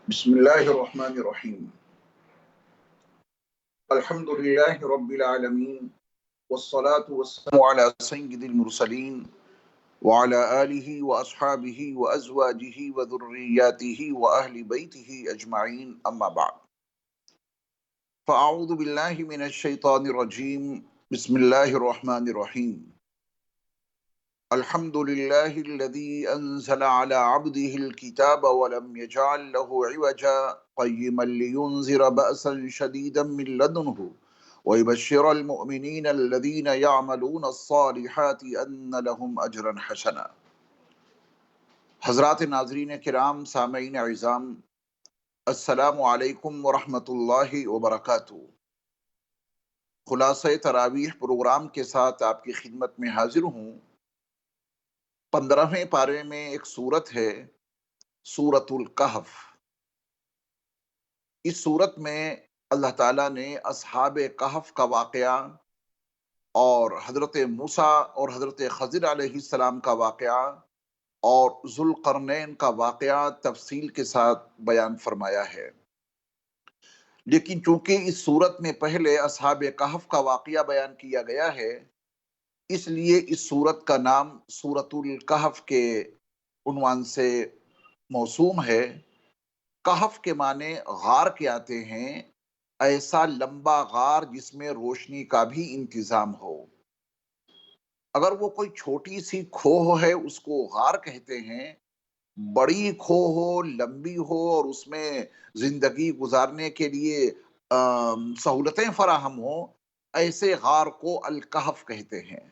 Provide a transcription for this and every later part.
بسم اللہ الرحمن الرحیم الحمد للہ رب العالمین والصلاة والسلام على سید المرسلین وعلى آلہ واصحابہ وازواجہ وذریاتہ واہل بیتہ اجمعین اما بعد فاعوذ باللہ من الشیطان الرجیم بسم اللہ الرحمن الرحیم الحمد للہ الذی انزل على عبده الكتاب ولم يجعل له عوجا قیما لینذر بأسا شدیدا من لدنه ويبشر المؤمنین الذین یعملون الصالحات ان لهم اجرا حسنا۔ حضرات ناظرین کرام، سامعین اعظام، السلام علیکم ورحمۃ اللہ وبرکاتہ۔ خلاصہ تراویح پروگرام کے ساتھ آپ کی خدمت میں حاضر ہوں۔ 15ویں پارے میں ایک سورت ہے، سورۃ الکہف۔ اس سورت میں اللہ تعالیٰ نے اصحاب کہف کا واقعہ اور حضرت موسیٰ اور حضرت خضر علیہ السلام کا واقعہ اور ذوالقرنین کا واقعہ تفصیل کے ساتھ بیان فرمایا ہے۔ لیکن چونکہ اس سورت میں پہلے اصحاب کہف کا واقعہ بیان کیا گیا ہے، اس لیے اس سورت کا نام سورۃ الکہف کے عنوان سے موسوم ہے۔ کہف کے معنی غار کے آتے ہیں، ایسا لمبا غار جس میں روشنی کا بھی انتظام ہو۔ اگر وہ کوئی چھوٹی سی کھوہ ہے اس کو غار کہتے ہیں، بڑی کھوہ ہو، لمبی ہو اور اس میں زندگی گزارنے کے لیے سہولتیں فراہم ہوں، ایسے غار کو الکہف کہتے ہیں۔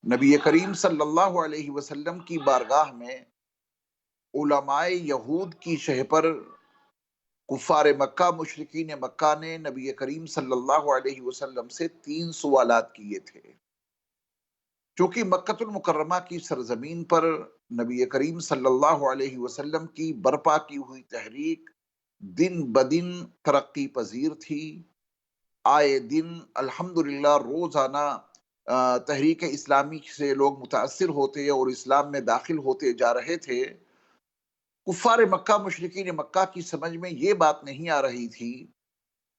نبی کریم صلی اللہ علیہ وسلم کی بارگاہ میں علماء یہود کی شہ پر کفار مکہ، مشرکین مکہ نے نبی کریم صلی اللہ علیہ وسلم سے 3 سوالات کیے تھے۔ چونکہ مکۃ المکرمہ کی سرزمین پر نبی کریم صلی اللہ علیہ وسلم کی برپا کی ہوئی تحریک دن بدن ترقی پذیر تھی، آئے دن الحمدللہ روزانہ تحریک اسلامی سے لوگ متاثر ہوتے اور اسلام میں داخل ہوتے جا رہے تھے۔ کفار مکہ، مشرکین مکہ کی سمجھ میں یہ بات نہیں آ رہی تھی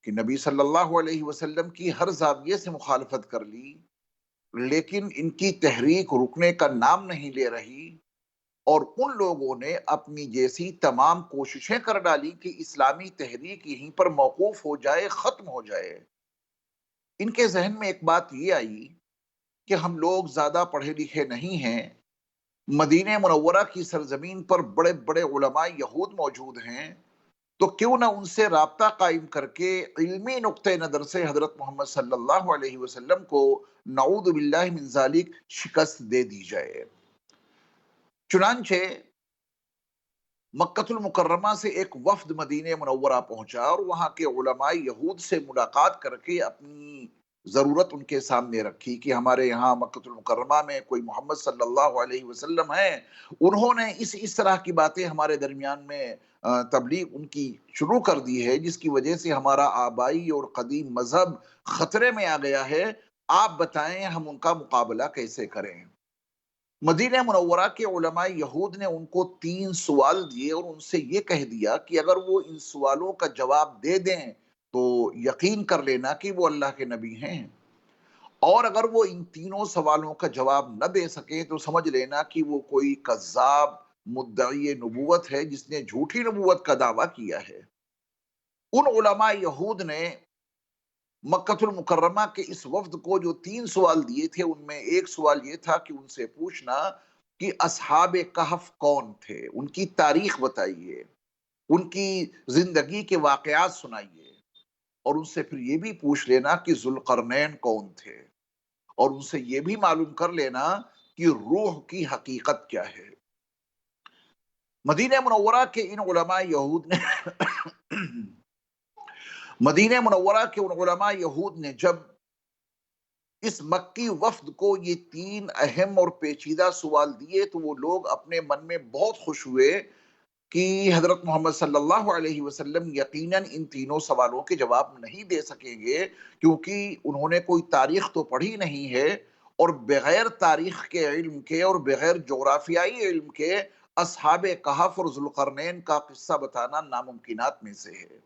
کہ نبی صلی اللہ علیہ وسلم کی ہر زاویے سے مخالفت کر لی، لیکن ان کی تحریک رکنے کا نام نہیں لے رہی، اور ان لوگوں نے اپنی جیسی تمام کوششیں کر ڈالی کہ اسلامی تحریک یہیں پر موقوف ہو جائے، ختم ہو جائے۔ ان کے ذہن میں ایک بات یہ آئی کہ ہم لوگ زیادہ پڑھے لکھے نہیں ہیں، مدینہ منورہ کی سرزمین پر بڑے بڑے علماء یہود موجود ہیں، تو کیوں نہ ان سے رابطہ قائم کر کے علمی نقطہ نظر سے حضرت محمد صلی اللہ علیہ وسلم کو نعوذ باللہ من ذالک شکست دے دی جائے۔ چنانچہ مکۃ المکرمہ سے ایک وفد مدینہ منورہ پہنچا اور وہاں کے علماء یہود سے ملاقات کر کے اپنی ضرورت ان کے سامنے رکھی کہ ہمارے یہاں مکۃ المکرمہ میں کوئی محمد صلی اللہ علیہ وسلم ہیں، انہوں نے اس طرح کی باتیں ہمارے درمیان میں تبلیغ ان کی شروع کر دی ہے، جس کی وجہ سے ہمارا آبائی اور قدیم مذہب خطرے میں آ گیا ہے، آپ بتائیں ہم ان کا مقابلہ کیسے کریں۔ مدینہ منورہ کے علماء یہود نے ان کو 3 سوال دیے اور ان سے یہ کہہ دیا کہ اگر وہ ان سوالوں کا جواب دے دیں تو یقین کر لینا کہ وہ اللہ کے نبی ہیں، اور اگر وہ ان تینوں سوالوں کا جواب نہ دے سکیں تو سمجھ لینا کہ وہ کوئی کذاب مدعی نبوت ہے جس نے جھوٹی نبوت کا دعویٰ کیا ہے۔ ان علماء یہود نے مکۃ المکرمہ کے اس وفد کو جو 3 سوال دیے تھے، ان میں ایک سوال یہ تھا کہ ان سے پوچھنا کہ اصحاب کہف کون تھے، ان کی تاریخ بتائیے، ان کی زندگی کے واقعات سنائیے، اور ان سے پھر یہ بھی پوچھ لینا کہ ذوالقرنین کون تھے، اور ان سے یہ بھی معلوم کر لینا کہ روح کی حقیقت کیا ہے۔ مدینہ منورہ کے ان علماء یہود نے مدینہ منورہ کے ان علماء یہود نے جب اس مکی وفد کو یہ 3 اہم اور پیچیدہ سوال دیے تو وہ لوگ اپنے من میں بہت خوش ہوئے کہ حضرت محمد صلی اللہ علیہ وسلم یقیناً ان تینوں سوالوں کے جواب نہیں دے سکیں گے، کیونکہ انہوں نے کوئی تاریخ تو پڑھی نہیں ہے، اور بغیر تاریخ کے علم کے اور بغیر جغرافیائی علم کے اصحاب کہف اور ذوالقرنین کا قصہ بتانا ناممکنات میں سے ہے۔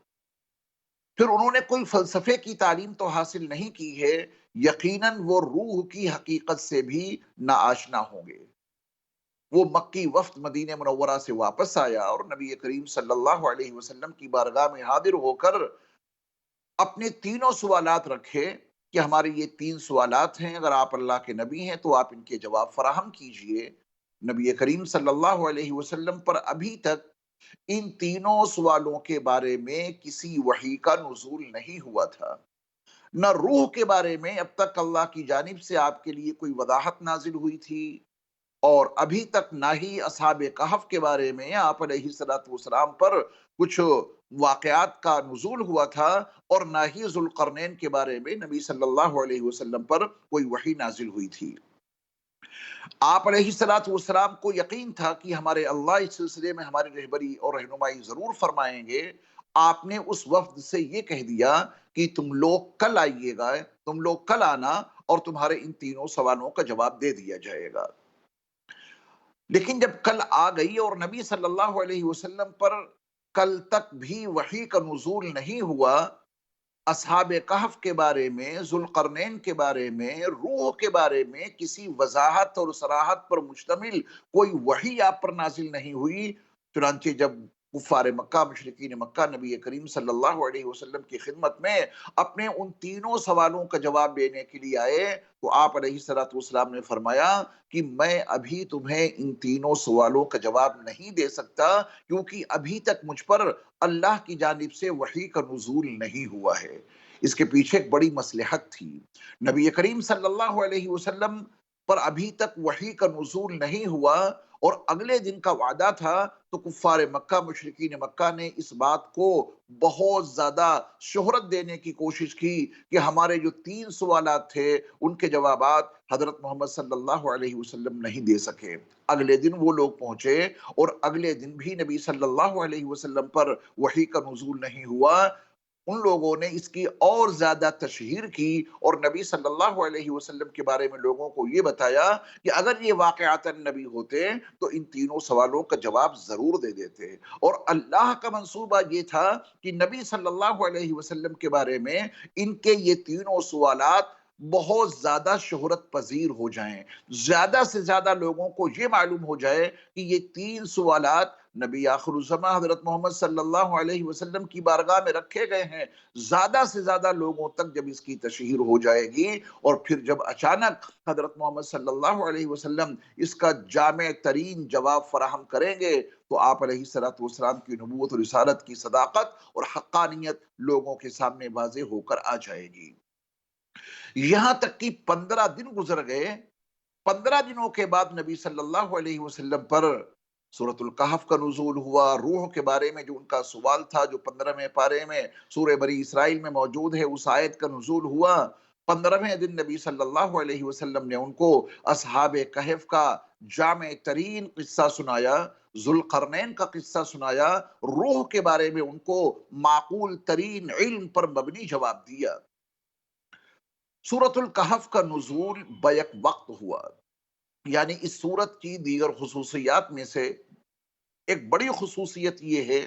پھر انہوں نے کوئی فلسفے کی تعلیم تو حاصل نہیں کی ہے، یقیناً وہ روح کی حقیقت سے بھی ناآشنا ہوں گے۔ وہ مکی وفد مدینہ منورہ سے واپس آیا اور نبی کریم صلی اللہ علیہ وسلم کی بارگاہ میں حاضر ہو کر اپنے تینوں سوالات رکھے کہ ہمارے یہ تین سوالات ہیں، اگر آپ اللہ کے نبی ہیں تو آپ ان کے جواب فراہم کیجئے۔ نبی کریم صلی اللہ علیہ وسلم پر ابھی تک ان تینوں سوالوں کے بارے میں کسی وحی کا نزول نہیں ہوا تھا، نہ روح کے بارے میں اب تک اللہ کی جانب سے آپ کے لیے کوئی وضاحت نازل ہوئی تھی، اور ابھی تک نہ ہی اصحاب کہف کے بارے میں آپ علیہ الصلوۃ والسلام پر کچھ واقعات کا نزول ہوا تھا، اور نہ ہی ذوالقرنین کے بارے میں نبی صلی اللہ علیہ وسلم پر کوئی وحی نازل ہوئی تھی۔ آپ علیہ الصلوۃ والسلام کو یقین تھا کہ ہمارے اللہ اس سلسلے میں ہماری رہبری اور رہنمائی ضرور فرمائیں گے۔ آپ نے اس وفد سے یہ کہہ دیا کہ تم لوگ کل آئیے گا، تم لوگ کل آنا، اور تمہارے ان تینوں سوالوں کا جواب دے دیا جائے گا۔ لیکن جب کل آ گئی اور نبی صلی اللہ علیہ وسلم پر کل تک بھی وحی کا نزول نہیں ہوا، اصحاب کہف کے بارے میں، ذوالقرنین کے بارے میں، روح کے بارے میں کسی وضاحت اور صراحت پر مشتمل کوئی وحی آپ پر نازل نہیں ہوئی، چنانچہ جب کفار مکہ، مشرکین مکہ نبی کریم صلی اللہ علیہ وسلم کی خدمت میں اپنے ان تینوں سوالوں کا جواب دینے کے لیے آئے، تو آپ علیہ الصلوۃ والسلام نے فرمایا کہ میں ابھی تمہیں ان تینوں سوالوں کا جواب نہیں دے سکتا، کیونکہ ابھی تک مجھ پر اللہ کی جانب سے وحی کا نزول نہیں ہوا ہے۔ اس کے پیچھے ایک بڑی مصلحت تھی۔ نبی کریم صلی اللہ علیہ وسلم پر ابھی تک وحی کا نزول نہیں ہوا، اور اگلے دن کا وعدہ تھا، تو کفار مکہ، مشرکین مکہ نے اس بات کو بہت زیادہ شہرت دینے کی کوشش کی کہ ہمارے جو تین سوالات تھے ان کے جوابات حضرت محمد صلی اللہ علیہ وسلم نہیں دے سکے۔ اگلے دن وہ لوگ پہنچے، اور اگلے دن بھی نبی صلی اللہ علیہ وسلم پر وحی کا نزول نہیں ہوا۔ ان لوگوں نے اس کی اور زیادہ تشہیر کی، اور نبی صلی اللہ علیہ وسلم کے بارے میں لوگوں کو یہ بتایا کہ اگر یہ واقعاتاً نبی ہوتے تو ان تینوں سوالوں کا جواب ضرور دے دیتے، اور اللہ کا منصوبہ یہ تھا کہ نبی صلی اللہ علیہ وسلم کے بارے میں ان کے یہ تینوں سوالات بہت زیادہ شہرت پذیر ہو جائیں، زیادہ سے زیادہ لوگوں کو یہ معلوم ہو جائے کہ یہ تین سوالات نبی آخر الزماں حضرت محمد صلی اللہ علیہ وسلم کی بارگاہ میں رکھے گئے ہیں۔ زیادہ سے زیادہ لوگوں تک جب اس کی تشہیر ہو جائے گی، اور پھر جب اچانک حضرت محمد صلی اللہ علیہ وسلم اس کا جامع ترین جواب فراہم کریں گے، تو آپ علیہ الصلوۃ والسلام کی نبوت اور رسالت کی صداقت اور حقانیت لوگوں کے سامنے واضح ہو کر آ جائے گی۔ یہاں تک کہ 15 دن گزر گئے۔ 15 دنوں کے بعد نبی صلی اللہ علیہ وسلم پر سورۃ الکہف کا نزول ہوا۔ روح کے بارے میں جو ان کا سوال تھا، جو 15ویں پارے میں سورہ بنی اسرائیل میں موجود ہے، اس آیت کا نزول ہوا۔ 15ویں دن نبی صلی اللہ علیہ وسلم نے ان کو اصحاب کہف کا جامع ترین قصہ سنایا، ذوالقرنین کا قصہ سنایا، روح کے بارے میں ان کو معقول ترین علم پر مبنی جواب دیا۔ سورۃ الکہف کا نزول بیک وقت ہوا، یعنی اس سورت کی دیگر خصوصیات میں سے ایک بڑی خصوصیت یہ ہے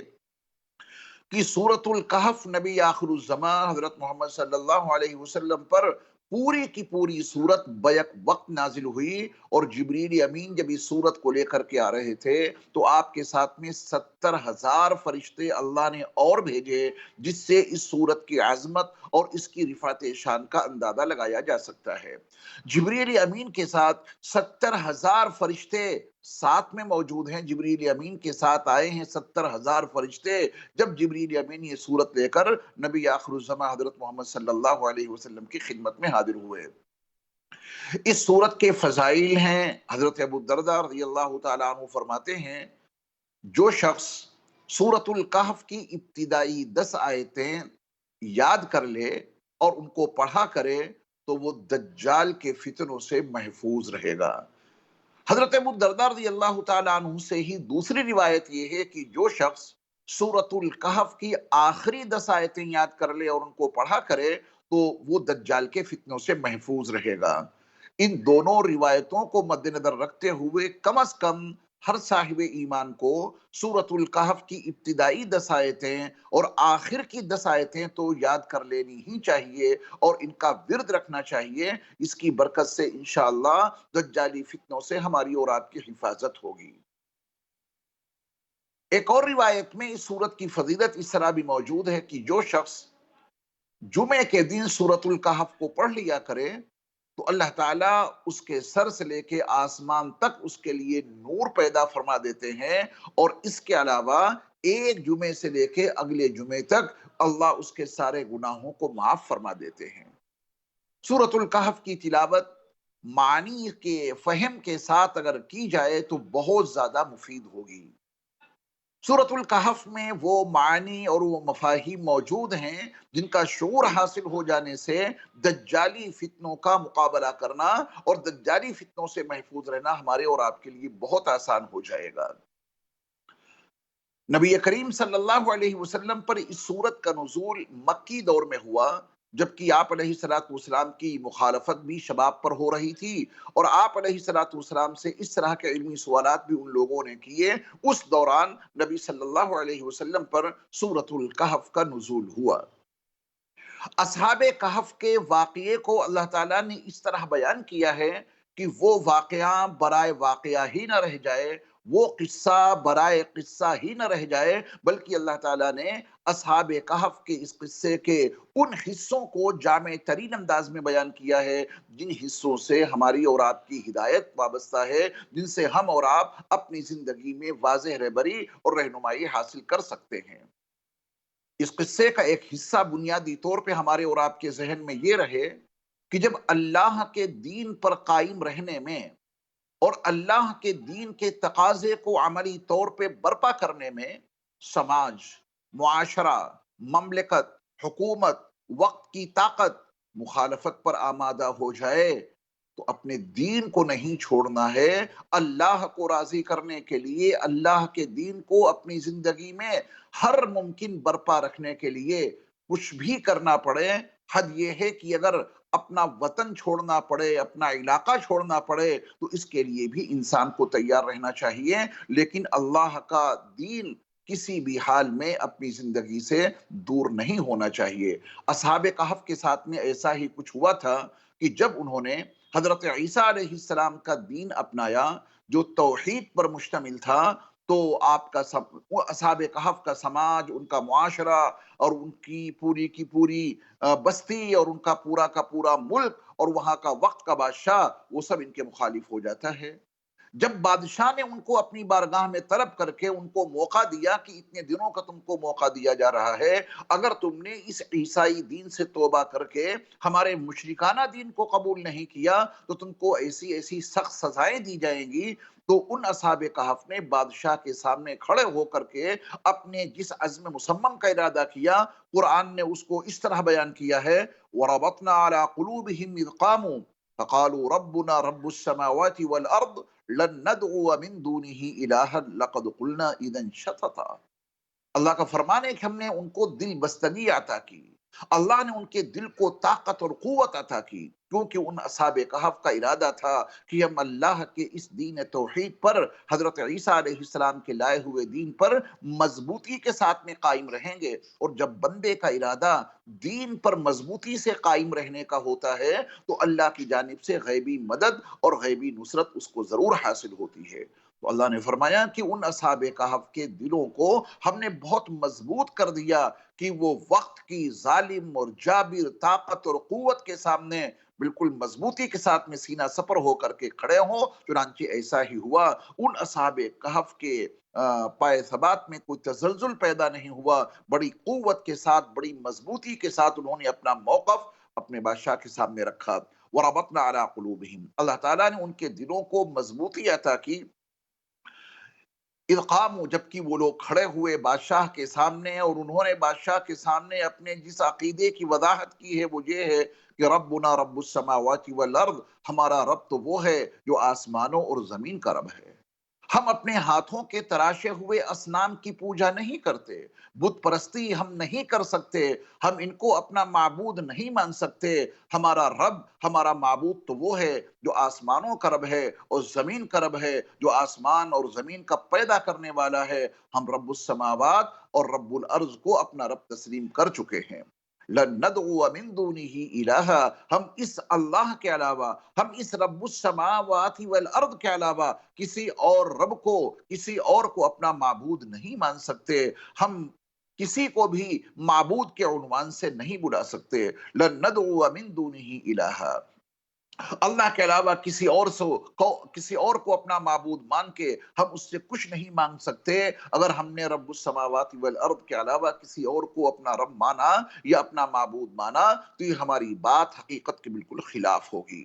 کہ سورۃ الکہف نبی آخر الزماں حضرت محمد صلی اللہ علیہ وسلم پر پوری کی پوری سورت بیک وقت نازل ہوئی، اور جبریل امین جب اس سورت کو لے کر کے آ رہے تھے تو آپ کے ساتھ میں 70,000 فرشتے اللہ نے اور بھیجے، جس سے اس سورت کی عظمت اور اس کی رفعت شان کا اندازہ لگایا جا سکتا ہے۔ جبریل امین کے ساتھ 70,000 فرشتے ساتھ میں موجود ہیں، جبریل امین کے ساتھ آئے ہیں 70,000 فرشتے، جب جبریل امین یہ صورت لے کر نبی آخر الزماں حضرت محمد صلی اللہ علیہ وسلم کی خدمت میں حاضر ہوئے۔ اس صورت کے فضائل ہیں، حضرت ابو الدرداء رضی اللہ تعالیٰ عنہ فرماتے ہیں، جو شخص سورۃ الکہف کی ابتدائی 10 آیتیں یاد کر لے اور ان کو پڑھا کرے تو وہ دجال کے فتنوں سے محفوظ رہے گا۔ حضرت ابو الدرداء رضی اللہ تعالیٰ عنہ سے ہی دوسری روایت یہ ہے کہ جو شخص سورۃ الکہف کی آخری 10 آیتیں یاد کر لے اور ان کو پڑھا کرے تو وہ دجال کے فتنوں سے محفوظ رہے گا۔ ان دونوں روایتوں کو مد نظر رکھتے ہوئے کم از کم ہر صاحب ایمان کو سورۃ الکہف کی ابتدائی 10 آیتیں اور آخر کی 10 آیتیں تو یاد کر لینی ہی چاہیے اور ان کا ورد رکھنا چاہیے۔ اس کی برکت سے انشاءاللہ دجالی فتنوں سے ہماری اور آپ کی حفاظت ہوگی۔ ایک اور روایت میں اس سورت کی فضیلت اس طرح بھی موجود ہے کہ جو شخص جمعے کے دن سورۃ الکہف کو پڑھ لیا کرے تو اللہ تعالیٰ اس کے سر سے لے کے آسمان تک اس کے لیے نور پیدا فرما دیتے ہیں، اور اس کے علاوہ ایک جمعے سے لے کے اگلے جمعے تک اللہ اس کے سارے گناہوں کو معاف فرما دیتے ہیں۔ سورۃ الکہف کی تلاوت معنی کے فہم کے ساتھ اگر کی جائے تو بہت زیادہ مفید ہوگی۔ سورۃ الکہف میں وہ معنی اور وہ مفاہیم موجود ہیں جن کا شعور حاصل ہو جانے سے دجالی فتنوں کا مقابلہ کرنا اور دجالی فتنوں سے محفوظ رہنا ہمارے اور آپ کے لیے بہت آسان ہو جائے گا۔ نبی کریم صلی اللہ علیہ وسلم پر اس سورت کا نزول مکی دور میں ہوا، جبکہ آپ علیہ السلام کی مخالفت بھی شباب پر ہو رہی تھی، اور آپ علیہ السلام سے اس طرح کے علمی سوالات بھی ان لوگوں نے کیے۔ اس دوران نبی صلی اللہ علیہ وسلم پر سورۃ الکہف کا نزول ہوا۔ اصحاب کہف کے واقعے کو اللہ تعالیٰ نے اس طرح بیان کیا ہے کہ وہ واقعہ برائے واقعہ ہی نہ رہ جائے، وہ قصہ برائے قصہ ہی نہ رہ جائے، بلکہ اللہ تعالیٰ نے اصحاب کہف کے اس قصے کے ان حصوں کو جامع ترین انداز میں بیان کیا ہے جن حصوں سے ہماری اور آپ کی ہدایت وابستہ ہے، جن سے ہم اور آپ اپنی زندگی میں واضح رہبری اور رہنمائی حاصل کر سکتے ہیں۔ اس قصے کا ایک حصہ بنیادی طور پہ ہمارے اور آپ کے ذہن میں یہ رہے کہ جب اللہ کے دین پر قائم رہنے میں اور اللہ کے دین کے تقاضے کو عملی طور پہ برپا کرنے میں سماج، معاشرہ، مملکت، حکومت، وقت کی طاقت مخالفت پر آمادہ ہو جائے تو اپنے دین کو نہیں چھوڑنا ہے۔ اللہ کو راضی کرنے کے لیے، اللہ کے دین کو اپنی زندگی میں ہر ممکن برپا رکھنے کے لیے کچھ بھی کرنا پڑے۔ حد یہ ہے کہ اگر اپنا وطن چھوڑنا پڑے، اپنا علاقہ چھوڑنا پڑے تو اس کے لیے بھی انسان کو تیار رہنا چاہیے، لیکن اللہ کا دین کسی بھی حال میں اپنی زندگی سے دور نہیں ہونا چاہیے۔ اصحاب کہف کے ساتھ میں ایسا ہی کچھ ہوا تھا کہ جب انہوں نے حضرت عیسیٰ علیہ السلام کا دین اپنایا جو توحید پر مشتمل تھا، تو آپ کا اصحاب کہف کا سماج، ان کا معاشرہ اور ان کی پوری بستی اور ان کا پورا ملک اور وہاں کا وقت کا بادشاہ وہ سب ان کے مخالف ہو جاتا ہے۔ جب بادشاہ نے ان کو اپنی بارگاہ میں طلب کر کے ان کو موقع دیا کہ اتنے دنوں کا تم کو موقع دیا جا رہا ہے، اگر تم نے اس عیسائی دین سے توبہ کر کے ہمارے مشرکانہ دین کو قبول نہیں کیا تو تم کو ایسی ایسی سخت سزائیں دی جائیں گی۔ تو ان اصحاب کہف نے بادشاہ کے سامنے کھڑے ہو کر کے اپنے جس عزم مصمم کا ارادہ کیا، قرآن نے اس کو اس طرح بیان کیا ہے وَرَبَطْنَا عَلَىٰ قُلُوبِهِمْ إِذْ قَامُوا فَقَالُوا رَبُّنَا رَبُّ السَّمَاوَاتِ وَالْأَرْضِ لَن نَّدْعُوَ مِن دُونِهِ إِلَٰهًا لَقَدْ قُلْنَا إِذًا شَطَطًا۔ اللہ کا فرمان ہے کہ ہم نے ان کو دل بستگی عطا کی، اللہ نے ان کے دل کو طاقت اور قوت عطا کی، کیونکہ ان اصحاب کہف کا ارادہ تھا کہ ہم اللہ کے اس دین توحید پر، حضرت عیسیٰ علیہ السلام کے لائے ہوئے دین پر مضبوطی کے ساتھ میں قائم رہیں گے۔ اور جب بندے کا ارادہ دین پر مضبوطی سے قائم رہنے کا ہوتا ہے تو اللہ کی جانب سے غیبی مدد اور غیبی نصرت اس کو ضرور حاصل ہوتی ہے۔ تو اللہ نے فرمایا کہ ان اصحاب کہف کے دلوں کو ہم نے بہت مضبوط کر دیا کہ وہ وقت کی ظالم اور جابر طاقت اور قوت کے سامنے بالکل مضبوطی کے ساتھ میں سینہ سپر ہو کر کے کھڑے ہوں۔ چنانچہ ایسا ہی ہوا، ان اصحاب کہف کے پائے ثبات میں کوئی تزلزل پیدا نہیں ہوا، بڑی قوت کے ساتھ، بڑی مضبوطی کے ساتھ انہوں نے اپنا موقف اپنے بادشاہ کے سامنے رکھا۔ وَرَبَطْنَا عَلَىٰ قُلُوبِهِمْ، اللہ تعالیٰ نے ان کے دلوں کو مضبوطی عطا کی۔ اذ قاموا، جبکہ وہ لوگ کھڑے ہوئے بادشاہ کے سامنے اور انہوں نے بادشاہ کے سامنے اپنے جس عقیدے کی وضاحت کی ہے وہ یہ ہے کہ ربنا رب السماوات والارض، ہمارا رب تو وہ ہے جو آسمانوں اور زمین کا رب ہے۔ ہم اپنے ہاتھوں کے تراشے ہوئے اصنام کی پوجا نہیں کرتے، بت پرستی ہم نہیں کر سکتے، ہم ان کو اپنا معبود نہیں مان سکتے۔ ہمارا رب، ہمارا معبود تو وہ ہے جو آسمانوں کا رب ہے اور زمین کا رب ہے، جو آسمان اور زمین کا پیدا کرنے والا ہے۔ ہم رب السماوات اور رب الارض کو اپنا رب تسلیم کر چکے ہیں۔ لَن نَدْعُوَ مِن دُونِهِ إِلَٰهًا، ہم اس اللہ کے علاوہ، ہم اس رب السماوات والارض کے علاوہ کسی اور رب کو، کسی اور کو اپنا معبود نہیں مان سکتے۔ ہم کسی کو بھی معبود کے عنوان سے نہیں بلا سکتے۔ لَن نَدْعُوَ مِن دُونِهِ إِلَٰهًا، اللہ کے علاوہ کسی اور کو اپنا معبود مان کے ہم اس سے کچھ نہیں مانگ سکتے۔ اگر ہم نے رب السماوات والارض کے علاوہ کسی اور کو اپنا رب مانا یا اپنا معبود مانا تو یہ ہماری بات حقیقت کے بالکل خلاف ہوگی۔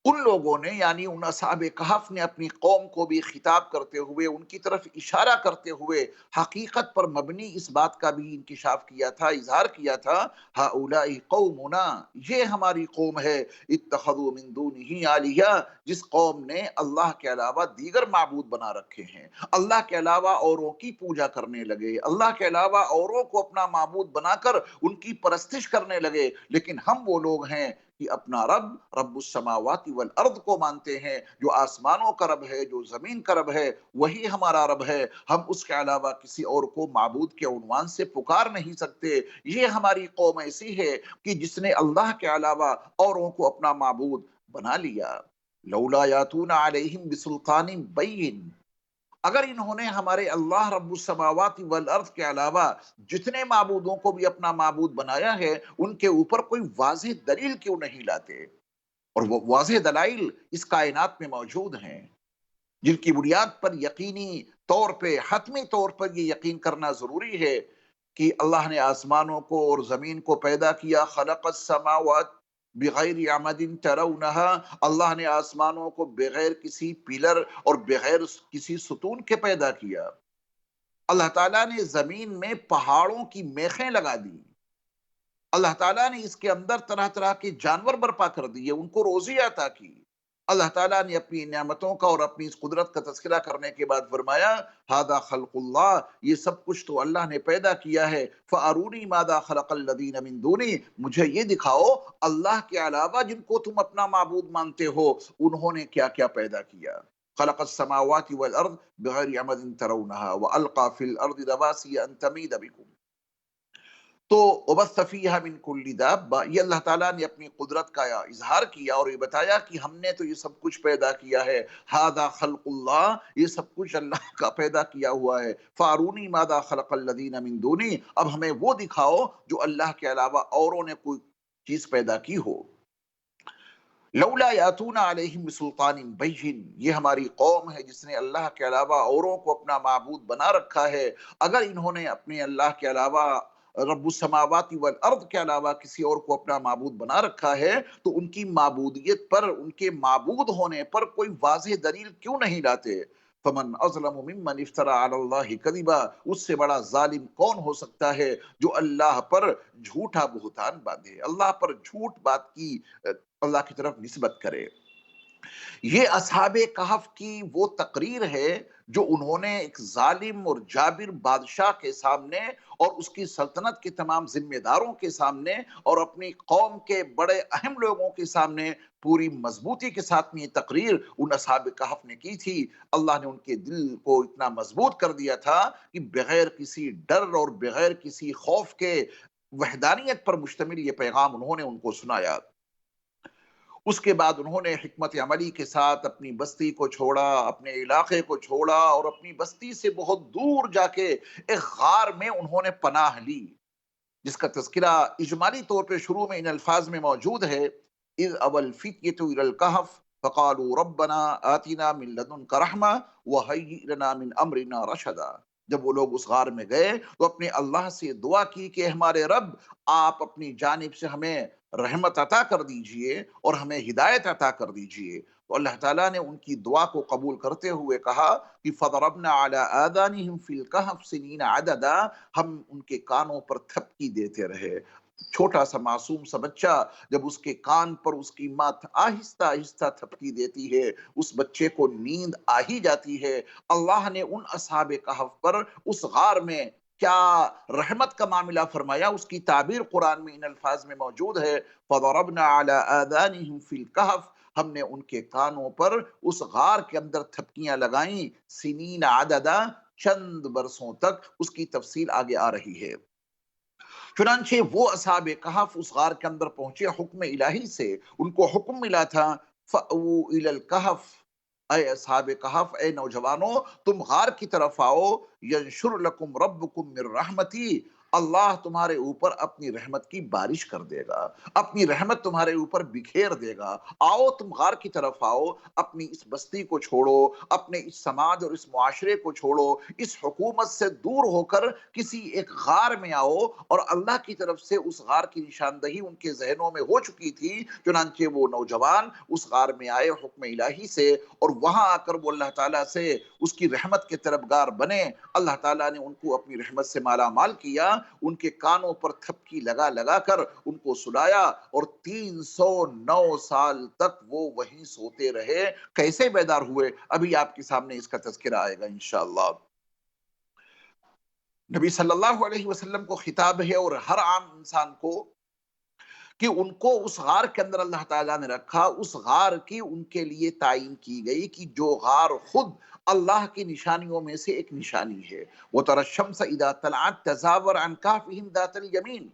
ان لوگوں نے، یعنی ان اصحاب کہف نے، اپنی قوم کو بھی خطاب کرتے ہوئے، ان کی طرف اشارہ کرتے ہوئے حقیقت پر مبنی اس بات کا بھی انکشاف کیا تھا، اظہار کیا تھا، ہؤلاء قومنا، یہ ہماری قوم ہے، اتخذوا من دونہ آلیہ، جس قوم نے اللہ کے علاوہ دیگر معبود بنا رکھے ہیں، اللہ کے علاوہ اوروں کی پوجا کرنے لگے، اللہ کے علاوہ اوروں کو اپنا معبود بنا کر ان کی پرستش کرنے لگے۔ لیکن ہم وہ لوگ ہیں کہ اپنا رب، رب السماوات والارض کو مانتے ہیں، جو آسمانوں کا رب ہے، جو زمین کا رب ہے، وہی ہمارا رب ہے۔ ہم اس کے علاوہ کسی اور کو معبود کے عنوان سے پکار نہیں سکتے۔ یہ ہماری قوم ایسی ہے کہ جس نے اللہ کے علاوہ اوروں کو اپنا معبود بنا لیا۔ لولا یاتون علیہم بسلطان بین، اگر انہوں نے ہمارے اللہ رب السماوات والارض کے علاوہ جتنے معبودوں کو بھی اپنا معبود بنایا ہے، ان کے اوپر کوئی واضح دلیل کیوں نہیں لاتے؟ اور وہ واضح دلائل اس کائنات میں موجود ہیں، جن کی بنیاد پر یقینی طور پہ، حتمی طور پر یہ یقین کرنا ضروری ہے کہ اللہ نے آسمانوں کو اور زمین کو پیدا کیا۔ خلق السماوات بغیر عمد ترونہا، اللہ نے آسمانوں کو بغیر کسی پلر اور بغیر کسی ستون کے پیدا کیا۔ اللہ تعالیٰ نے زمین میں پہاڑوں کی میخیں لگا دی، اللہ تعالیٰ نے اس کے اندر طرح طرح کے جانور برپا کر دیے، ان کو روزی عطا کی۔ اللہ تعالیٰ نے اپنی نعمتوں کا اور اپنی اس قدرت کا تذکرہ کرنے کے بعد فرمایا، ہذا خلق اللہ، یہ سب کچھ تو اللہ نے پیدا کیا ہے۔ فارونی ماذا خلق الذین من دونی، مجھے یہ دکھاؤ اللہ کے علاوہ جن کو تم اپنا معبود مانتے ہو، انہوں نے کیا کیا پیدا کیا۔ خلق السماوات والارض بغیر عمد ترونہا والقى فی الارض رواسی ان تمید بکم، تو وبث فیہا من کل دابہ، یہ اللہ تعالیٰ نے اپنی قدرت کا اظہار کیا اور یہ بتایا کہ ہم نے تو یہ سب کچھ پیدا کیا ہے۔ ھذا خلق اللہ، یہ سب کچھ اللہ کا پیدا کیا ہوا ہے۔ فارونی ماذا خلق الذین من دونی، اب ہمیں وہ دکھاؤ جو اللہ کے علاوہ اوروں نے کوئی چیز پیدا کی ہو۔ لولا یاتون علیہم بسلطان بین، یہ ہماری قوم ہے جس نے اللہ کے علاوہ اوروں کو اپنا معبود بنا رکھا ہے۔ اگر انہوں نے اپنے اللہ کے علاوہ، رب السماوات والارض کے علاوہ کسی اور کو اپنا معبود بنا رکھا ہے تو ان کی معبودیت پر، ان کے معبود ہونے پر کوئی واضح دلیل کیوں نہیں لاتے؟ فمن اظلم ممن افترى علی اللہ کذبا، اس سے بڑا ظالم کون ہو سکتا ہے جو اللہ پر جھوٹا بہتان باندھے، اللہ پر جھوٹ بات کی اللہ کی طرف نسبت کرے۔ یہ اصحاب کہف کی وہ تقریر ہے جو انہوں نے ایک ظالم اور جابر بادشاہ کے سامنے اور اس کی سلطنت کے تمام ذمہ داروں کے سامنے اور اپنی قوم کے بڑے اہم لوگوں کے سامنے پوری مضبوطی کے ساتھ میں یہ تقریر ان اصحاب کہف نے کی تھی۔ اللہ نے ان کے دل کو اتنا مضبوط کر دیا تھا کہ بغیر کسی ڈر اور بغیر کسی خوف کے وحدانیت پر مشتمل یہ پیغام انہوں نے ان کو سنایا۔ اس کے بعد انہوں نے حکمت عملی کے ساتھ اپنی بستی کو چھوڑا، اپنے علاقے کو چھوڑا اور اپنی بستی سے بہت دور جا کے ایک غار میں انہوں نے پناہ لی، جس کا تذکرہ اجمالی طور پہ شروع میں ان الفاظ میں موجود ہے، اذ اول الفتیۃ الی الکہف فقالوا ربنا آتنا من لدنک رحمہ وہیئ لنا من امرنا رشدا، جب وہ لوگ اس غار میں گئے تو اپنے اللہ سے دعا کی کہ ہمارے رب، آپ اپنی جانب سے ہمیں رحمت عطا کر دیجئے اور ہمیں ہدایت عطا کر دیجئے۔ تو اللہ تعالیٰ نے ان کی دعا کو قبول کرتے ہوئے کہا کہ فضربنا علی آذانہم فی الکہف سنین عددا، ہم ان کے کانوں پر تھپکی دیتے رہے، چھوٹا سا معصوم سا بچہ جب اس کے کان پر اس کی ماں آہستہ آہستہ تھپکی دیتی ہے، اس بچے کو نیند آ ہی جاتی ہے۔ اللہ نے ان اصحاب کہف پر اس غار میں کیا رحمت کا معاملہ فرمایا، اس کی تعبیر قرآن میں ان الفاظ میں موجود ہے، فَضَرَبْنَا عَلَىٰ آذَانِهِمْ فِي الْكَهْفِ، ہم نے ان کے کانوں پر اس غار کے اندر تھپکیاں لگائیں، سنین عددا، چند برسوں تک۔ اس کی تفصیل آگے آ رہی ہے۔ چنانچہ وہ اصحاب کہف اس غار کے اندر پہنچے حکم الہی سے، ان کو حکم ملا تھا فَأْوُوا إِلَى الْكَهْفِ، اے اصحاب کہف، اے نوجوانوں، تم غار کی طرف آؤ، ینشر لکم ربکم من رحمتی، اللہ تمہارے اوپر اپنی رحمت کی بارش کر دے گا، اپنی رحمت تمہارے اوپر بکھیر دے گا۔ آؤ تم غار کی طرف آؤ، اپنی اس بستی کو چھوڑو، اپنے اس سماج اور اس معاشرے کو چھوڑو، اس حکومت سے دور ہو کر کسی ایک غار میں آؤ۔ اور اللہ کی طرف سے اس غار کی نشاندہی ان کے ذہنوں میں ہو چکی تھی، چنانچہ وہ نوجوان اس غار میں آئے حکم الہی سے، اور وہاں آ کر وہ اللہ تعالیٰ سے اس کی رحمت کے طلبگار بنے۔ اللہ تعالیٰ نے ان کو اپنی رحمت سے مالا مال کیا، ان کے کانوں پر تھپکی لگا لگا کر ان کو سلایا، اور 309 سال تک وہ وہیں سوتے رہے۔ کیسے بیدار ہوئے، ابھی آپ کے سامنے اس کا تذکرہ آئے گا انشاءاللہ۔ نبی صلی اللہ علیہ وسلم کو خطاب ہے، اور ہر عام انسان کو، کہ ان کو اس غار کے اندر اللہ تعالیٰ نے رکھا، اس غار کی ان کے لیے تعین کی گئی کہ جو غار خود اللہ کی نشانیوں میں سے ایک نشانی ہے۔ وَتَرَى الشَّمْسَ إِذَا طَلَعَتْ تَزَاوَرُ عَنْ كَهْفِهِمْ ذَاتَ الْيَمِينِ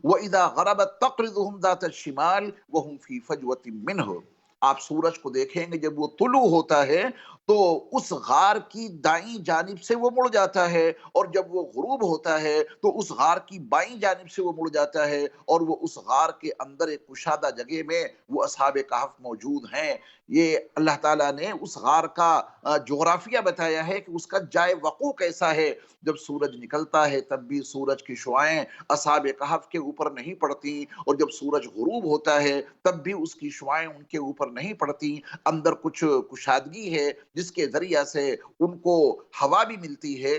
وَإِذَا غَرَبَتْ تَقْرِضُهُمْ ذَاتَ الشِّمَالِ وَهُمْ فِي فَجْوَةٍ مِّنْهُ۔ آپ سورج کو دیکھیں گے جب وہ طلوع ہوتا ہے تو اس غار کی دائیں جانب سے وہ مڑ جاتا ہے، اور جب وہ غروب ہوتا ہے تو اس غار کی بائیں جانب سے وہ مڑ جاتا ہے، اور وہ اس غار کے اندر ایک کشادہ جگہ میں وہ اصحاب کہف موجود ہیں۔ یہ اللہ تعالیٰ نے اس غار کا جغرافیہ بتایا ہے کہ اس کا جائے وقوع کیسا ہے۔ جب سورج نکلتا ہے تب بھی سورج کی شعائیں اصحاب کہف کے اوپر نہیں پڑتی، اور جب سورج غروب ہوتا ہے تب بھی اس کی شعائیں ان کے اوپر نہیں پڑتی۔ اندر کچھ کشادگی ہے جس کے ذریعہ سے ان کو ہوا بھی ملتی ہے،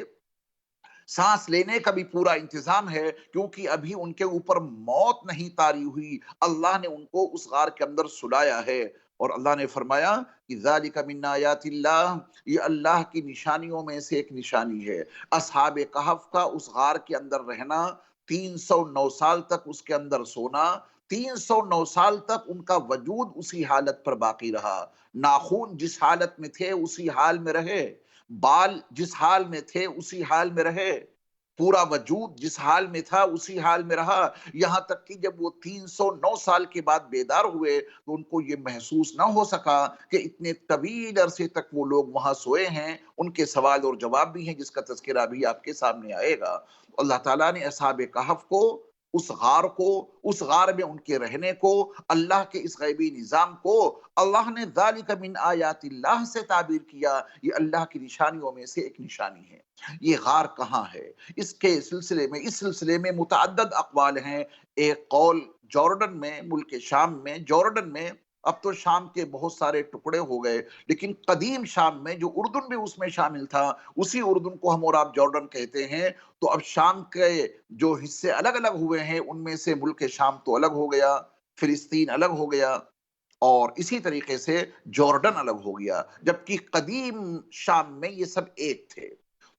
سانس لینے کا بھی پورا انتظام ہے، کیونکہ ابھی ان کے اوپر موت نہیں طاری ہوئی، اللہ نے ان کو اس غار کے اندر سلایا ہے۔ اور اللہ نے فرمایا کہ ذالک من آیات اللہ، یہ اللہ کی نشانیوں میں سے ایک نشانی ہے۔ اصحاب کہف کا اس غار کے اندر رہنا، 309 سال تک اس کے اندر سونا، 309 سال تک ان کا وجود اسی حالت پر باقی رہا، ناخون جس حالت میں تھے اسی حال میں رہے، بال جس حال میں تھے اسی حال میں رہے، پورا وجود جس حال میں تھا اسی حال میں رہا، یہاں تک کہ جب وہ 309 سال کے بعد بیدار ہوئے تو ان کو یہ محسوس نہ ہو سکا کہ اتنے طویل عرصے تک وہ لوگ وہاں سوئے ہیں۔ ان کے سوال اور جواب بھی ہیں جس کا تذکرہ بھی آپ کے سامنے آئے گا۔ اللہ تعالیٰ نے اصحاب کہف کو، اس غار کو، اس غار میں ان کے رہنے کو، اللہ کے اس غیبی نظام کو، اللہ نے ذالک من آیات اللہ سے تعبیر کیا، یہ اللہ کی نشانیوں میں سے ایک نشانی ہے۔ یہ غار کہاں ہے، اس کے سلسلے میں، اس سلسلے میں متعدد اقوال ہیں۔ ایک قول جارڈن میں، ملک شام میں، جارڈن میں، اب تو شام کے بہت سارے ٹکڑے ہو گئے، لیکن قدیم شام میں جو اردن بھی اس میں شامل تھا، اسی اردن کو ہم اور آپ جارڈن کہتے ہیں۔ تو اب شام کے جو حصے الگ الگ ہوئے ہیں ان میں سے ملک شام تو الگ ہو گیا، فلسطین الگ ہو گیا، اور اسی طریقے سے جارڈن الگ ہو گیا، جبکہ قدیم شام میں یہ سب ایک تھے۔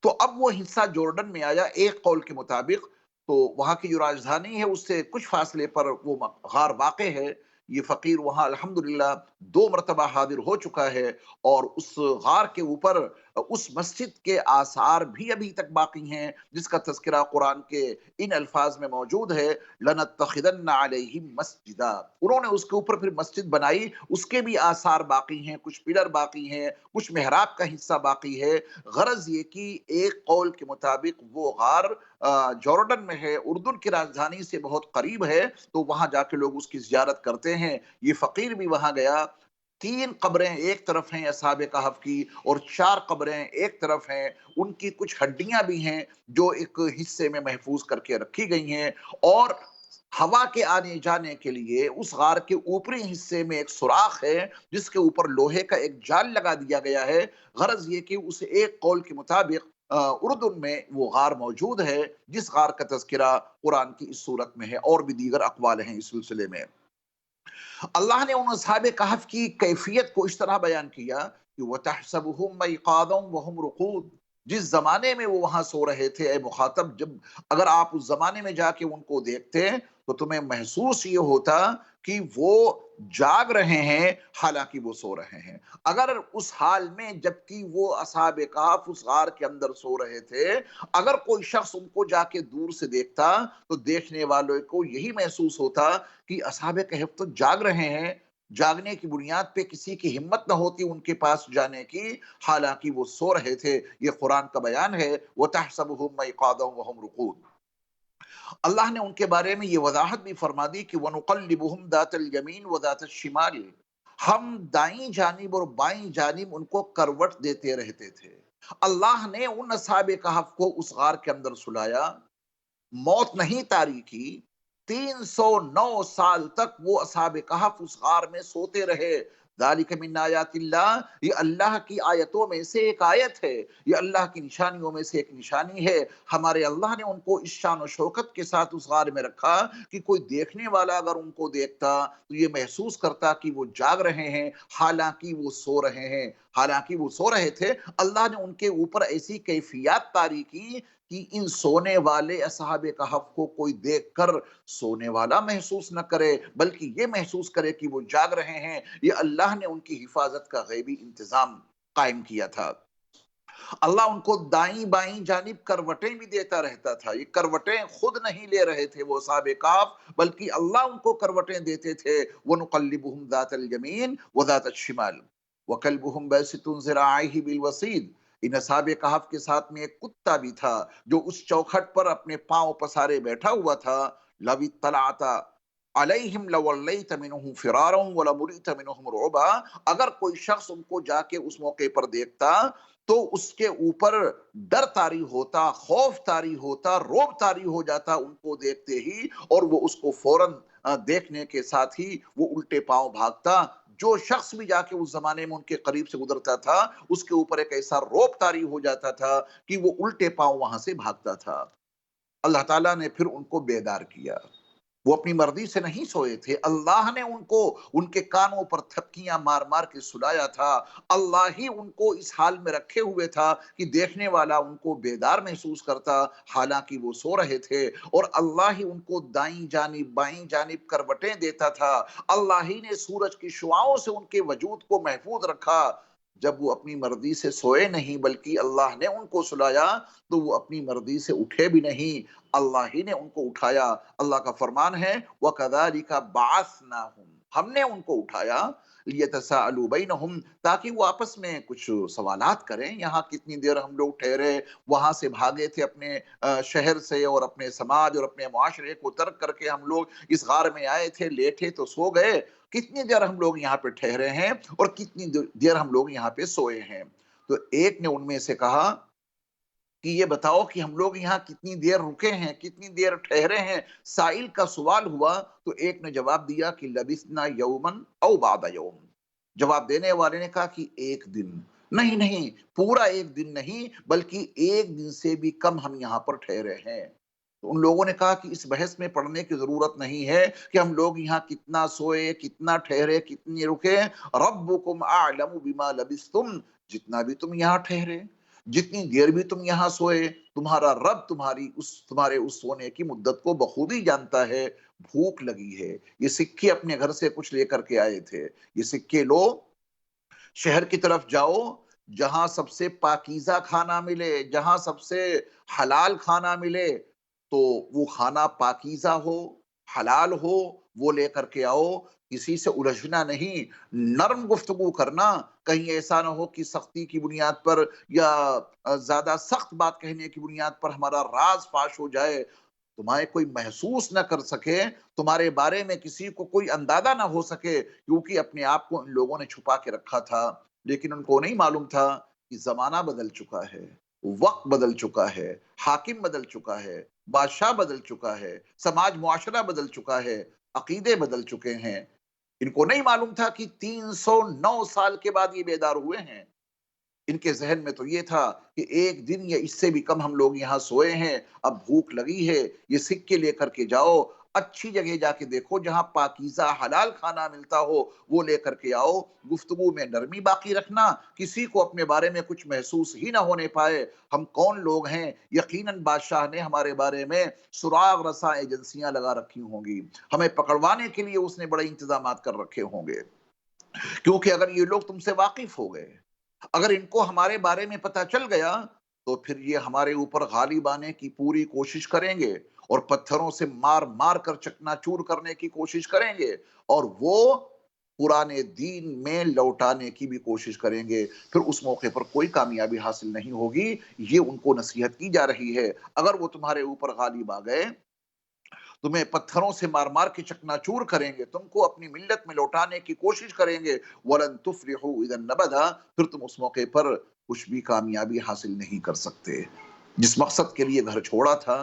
تو اب وہ حصہ جارڈن میں آیا ایک قول کے مطابق، تو وہاں کی جو راجدھانی ہے اس سے کچھ فاصلے پر وہ غار واقع ہے۔ یہ فقیر وہاں الحمدللہ 2 مرتبہ حاضر ہو چکا ہے، اور اس غار کے اوپر اس مسجد کے آثار بھی ابھی تک باقی ہیں جس کا تذکرہ قرآن کے ان الفاظ میں موجود ہے، لَنَتَّخِذَنَّ عَلَيْهِمْ مَسْجِدًا۔ انہوں نے اس کے اوپر پھر مسجد بنائی، اس کے بھی آثار باقی ہیں، کچھ پلر باقی ہیں، کچھ محراب کا حصہ باقی ہے۔ غرض یہ کہ ایک قول کے مطابق وہ غار جارڈن میں ہے، اردن کی راجدھانی سے بہت قریب ہے، تو وہاں جا کے لوگ اس کی زیارت کرتے ہیں۔ یہ فقیر بھی وہاں گیا۔ 3 قبریں ایک طرف ہیں اصحاب کہف کی، اور 4 قبریں ایک طرف ہیں، ان کی کچھ ہڈیاں بھی ہیں جو ایک حصے میں محفوظ کر کے رکھی گئی ہیں، اور ہوا کے آنے جانے کے لیے اس غار کے اوپری حصے میں ایک سوراخ ہے جس کے اوپر لوہے کا ایک جال لگا دیا گیا ہے۔ غرض یہ کہ اس ایک قول کے مطابق اردن میں وہ غار موجود ہے جس غار کا تذکرہ قرآن کی اس صورت میں ہے، اور بھی دیگر اقوال ہیں اس سلسلے میں۔ اللہ نے ان اصحاب کہف کی کیفیت کو اس طرح بیان کیا کہ وَتَحْسَبُهُمْ مَيْقَاظًا وَهُمْ رُقُودٌ، جس زمانے میں وہ وہاں سو رہے تھے اے مخاطب، جب اگر آپ اس زمانے میں جا کے ان کو دیکھتے تو تمہیں محسوس یہ ہوتا کہ وہ جاگ رہے ہیں حالانکہ وہ سو رہے ہیں۔ اگر اس حال میں جبکہ وہ اصحاب کہف اس غار کے اندر سو رہے تھے، اگر کوئی شخص ان کو جا کے دور سے دیکھتا تو دیکھنے والوں کو یہی محسوس ہوتا کہ اصحاب کہف تو جاگ رہے ہیں، جاگنے کی بنیاد پہ کسی کی ہمت نہ ہوتی ان کے پاس جانے کی، حالانکہ وہ سو رہے تھے۔ یہ قرآن کا بیان ہے وَتَحْسَبُهُمْ أَيْقَاظًا وَهُمْ رُقُودٌ۔ اللہ نے ان کے بارے میں یہ وضاحت بھی فرما دی کہ وَنُقَلِّبُهُمْ ذَاتَ الْيَمِينِ وَذَاتَ الشِّمَالِ، ہم دائیں جانب اور بائیں جانب ان کو کروٹ دیتے رہتے تھے۔ اللہ نے ان اصحاب کہف کو اس غار کے اندر سلایا، موت نہیں طاری کی، 309 سال تک وہ اصحاب کہف اس غار میں سوتے رہے۔ ذالک من آیات اللہ، یہ اللہ کی آیتوں میں سے ایک آیت ہے، یہ اللہ کی نشانیوں میں سے ایک نشانی ہے۔ ہمارے اللہ نے ان کو اس شان و شوکت کے ساتھ اس غار میں رکھا کہ کوئی دیکھنے والا اگر ان کو دیکھتا تو یہ محسوس کرتا کہ وہ جاگ رہے ہیں حالانکہ وہ سو رہے ہیں، حالانکہ وہ سو رہے تھے۔ اللہ نے ان کے اوپر ایسی کیفیات طاری کی کہ ان سونے والے اصحاب کہف کو کوئی دیکھ کر سونے والا محسوس نہ کرے، بلکہ یہ محسوس کرے کہ وہ جاگ رہے ہیں۔ یہ اللہ نے ان کی حفاظت کا غیبی انتظام قائم کیا تھا۔ اللہ ان کو دائیں بائیں جانب کروٹیں بھی دیتا رہتا تھا۔ یہ کروٹیں خود نہیں لے رہے تھے وہ اصحاب کہف، بلکہ اللہ ان کو کروٹیں دیتے تھے۔ وَنُقَلِّبُهُمْ ذَاتَ الْيَمِينِ وَذَاتَ الشِّمَالِ وَكَلْبُهُمْ بَاسِطٌ ذِرَاعَيْهِ بِالْوَصِيدِ۔ ان اصحاب کہف کے ساتھ میں ایک کتا بھی تھا جو اس چوکھٹ پر اپنے پاؤں پسارے بیٹھا ہوا تھا۔ لَوِ اطَّلَعْتَ عَلَيْهِمْ لَوَلَّيْتَ مِنْهُمْ فِرَارًا وَلَمُلِئْتَ مِنْهُمْ رُعْبًا، اگر کوئی شخص ان کو جا کے اس موقع پر دیکھتا تو اس کے اوپر ڈر طاری ہوتا، خوف طاری ہوتا، روب طاری ہو جاتا ان کو دیکھتے ہی، اور وہ اس کو فوراً دیکھنے کے ساتھ ہی وہ الٹے پاؤں بھاگتا۔ جو شخص بھی جا کے اس زمانے میں ان کے قریب سے گزرتا تھا اس کے اوپر ایک ایسا روب طاری ہو جاتا تھا کہ وہ الٹے پاؤں وہاں سے بھاگتا تھا۔ اللہ تعالیٰ نے پھر ان کو بیدار کیا۔ وہ اپنی مرضی سے نہیں سوئے تھے، اللہ نے ان کو ان کے کانوں پر تھپکیاں مار مار کے سلایا تھا۔ اللہ ہی ان کو اس حال میں رکھے ہوئے تھا کہ دیکھنے والا ان کو بیدار محسوس کرتا حالانکہ وہ سو رہے تھے، اور اللہ ہی ان کو دائیں جانب بائیں جانب کروٹیں دیتا تھا۔ اللہ ہی نے سورج کی شعاؤں سے ان کے وجود کو محفوظ رکھا۔ جب وہ اپنی مرضی سے سوئے نہیں بلکہ اللہ نے ان کو سلایا تو وہ اپنی مرضی سے اٹھے بھی نہیں، اللہ ہی نے ان کو اٹھایا۔ اللہ کا فرمان ہے وَكَذَلِكَ بَعَثْنَاهُمْ، ہم نے ان کو اٹھایا لِيَتَسَاءَلُوا بَيْنَهُمْ، تاکہ وہ آپس میں کچھ سوالات کریں۔ یہاں کتنی دیر ہم لوگ ٹھہرے، وہاں سے بھاگے تھے اپنے شہر سے اور اپنے سماج اور اپنے معاشرے کو ترک کر کے ہم لوگ اس غار میں آئے تھے، لیٹے تو سو گئے، کتنی دیر ہم لوگ یہاں پہ ٹھہرے ہیں اور کتنی دیر ہم لوگ یہاں پہ سوئے ہیں۔ تو ایک نے ان میں سے کہا کہ یہ بتاؤ کہ ہم لوگ یہاں کتنی دیر رکے ہیں، کتنی دیر ٹھہرے ہیں۔ سائل کا سوال ہوا تو ایک نے جواب دیا کہ لبثنا یومن او بعد یوم، جواب دینے والے نے کہا کہ ایک دن نہیں، نہیں پورا ایک دن نہیں بلکہ ایک دن سے بھی کم ہم یہاں پر ٹھہرے ہیں۔ تو ان لوگوں نے کہا کہ اس بحث میں پڑھنے کی ضرورت نہیں ہے کہ ہم لوگ یہاں کتنا سوئے، کتنا ٹھہرے، کتنی رکے۔ ربکم اعلم بما لبثتم، جتنا بھی تم یہاں ٹھہرے، جتنی دیر بھی تم یہاں سوئے، تمہارا رب تمہارے اس سونے کی مدت کو بخوبی جانتا ہے۔ بھوک لگی ہے، یہ سکے اپنے گھر سے کچھ لے کر کے آئے تھے، یہ سکے لو، شہر کی طرف جاؤ، جہاں سب سے پاکیزہ کھانا ملے، جہاں سب سے حلال کھانا ملے، تو وہ کھانا پاکیزہ ہو، حلال ہو، وہ لے کر کے آؤ۔ کسی سے الجھنا نہیں، نرم گفتگو کرنا، کہیں ایسا نہ ہو کہ سختی کی بنیاد پر یا زیادہ سخت بات کہنے کی بنیاد پر ہمارا راز فاش ہو جائے، تمہیں کوئی محسوس نہ کر سکے، تمہارے بارے میں کسی کو کوئی اندازہ نہ ہو سکے، کیونکہ اپنے آپ کو ان لوگوں نے چھپا کے رکھا تھا۔ لیکن ان کو نہیں معلوم تھا کہ زمانہ بدل چکا ہے، وقت بدل چکا ہے، حاکم بدل چکا ہے، بادشاہ بدل چکا ہے، سماج معاشرہ بدل چکا ہے، عقیدے بدل چکے ہیں۔ ان کو نہیں معلوم تھا کہ 309 سال کے بعد یہ بیدار ہوئے ہیں۔ ان کے ذہن میں تو یہ تھا کہ ایک دن یا اس سے بھی کم ہم لوگ یہاں سوئے ہیں، اب بھوک لگی ہے، یہ سکے لے کر کے جاؤ، اچھی جگہ جا کے دیکھو جہاں پاکیزہ حلال کھانا ملتا ہو، وہ لے کر کے آؤ، گفتگو میں نرمی باقی رکھنا، کسی کو اپنے بارے میں کچھ محسوس ہی نہ ہونے پائے، ہم کون لوگ ہیں، یقیناً بادشاہ نے ہمارے بارے میں سراغ رساں ایجنسیاں لگا رکھی ہوں گی، ہمیں پکڑوانے کے لیے اس نے بڑے انتظامات کر رکھے ہوں گے، کیونکہ اگر یہ لوگ تم سے واقف ہو گئے، اگر ان کو ہمارے بارے میں پتہ چل گیا تو پھر یہ ہمارے اوپر غالب آنے کی پوری کوشش کریں گے اور پتھروں سے مار مار کر چکنا چور کرنے کی کوشش کریں گے اور وہ پرانے دین میں لوٹانے کی بھی کوشش کریں گے، پھر اس موقع پر کوئی کامیابی حاصل نہیں ہوگی، یہ ان کو نصیحت کی جا رہی ہے۔ اگر وہ تمہارے اوپر غالب آ گئے، تمہیں پتھروں سے مار مار کے چکنا چور کریں گے، تم کو اپنی ملت میں لوٹانے کی کوشش کریں گے، وَلَن تُفْلِحُوا إِذًا أَبَدًا، پھر تم اس موقع پر کچھ بھی کامیابی حاصل نہیں کر سکتے۔ جس مقصد کے لیے گھر چھوڑا تھا،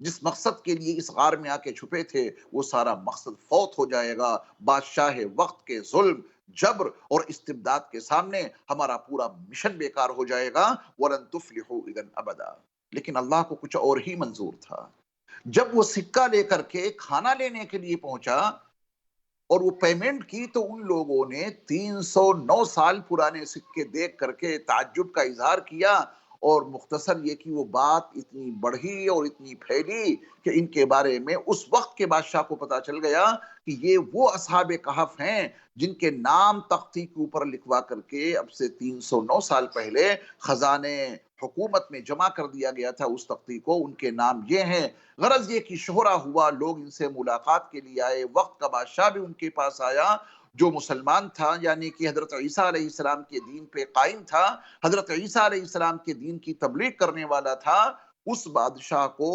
جس مقصد کے لیے اس غار میں آ کے چھپے تھے، وہ سارا مقصد فوت ہو جائے گا۔ بادشاہ وقت کے ظلم، جبر اور استبداد کے سامنے ہمارا پورا مشن بیکار ہو جائے گا، وَلَن تُفْلِحُوا إِذًا أَبَدًا۔ لیکن اللہ کو کچھ اور ہی منظور تھا۔ جب وہ سکہ لے کر کے کھانا لینے کے لیے پہنچا اور وہ پیمنٹ کی تو ان لوگوں نے 309 سال پرانے سکے دیکھ کر کے تعجب کا اظہار کیا اور مختصر یہ کہ وہ بات اتنی بڑھی اور اتنی پھیلی کہ ان کے بارے میں اس وقت کے بادشاہ کو پتا چل گیا کہ یہ وہ اصحاب کہف ہیں جن کے نام تختی کے اوپر لکھوا کر کے اب سے 309 سال پہلے خزانے حکومت میں جمع کر دیا گیا تھا اس تختی کو، ان کے نام یہ ہیں۔ غرض یہ کہ شہرہ ہوا، لوگ ان سے ملاقات کے لیے آئے، وقت کا بادشاہ بھی ان کے پاس آیا جو مسلمان تھا، یعنی کہ حضرت عیسیٰ علیہ السلام کے دین پہ قائم تھا، حضرت عیسیٰ علیہ السلام کے دین کی تبلیغ کرنے والا تھا۔ اس بادشاہ کو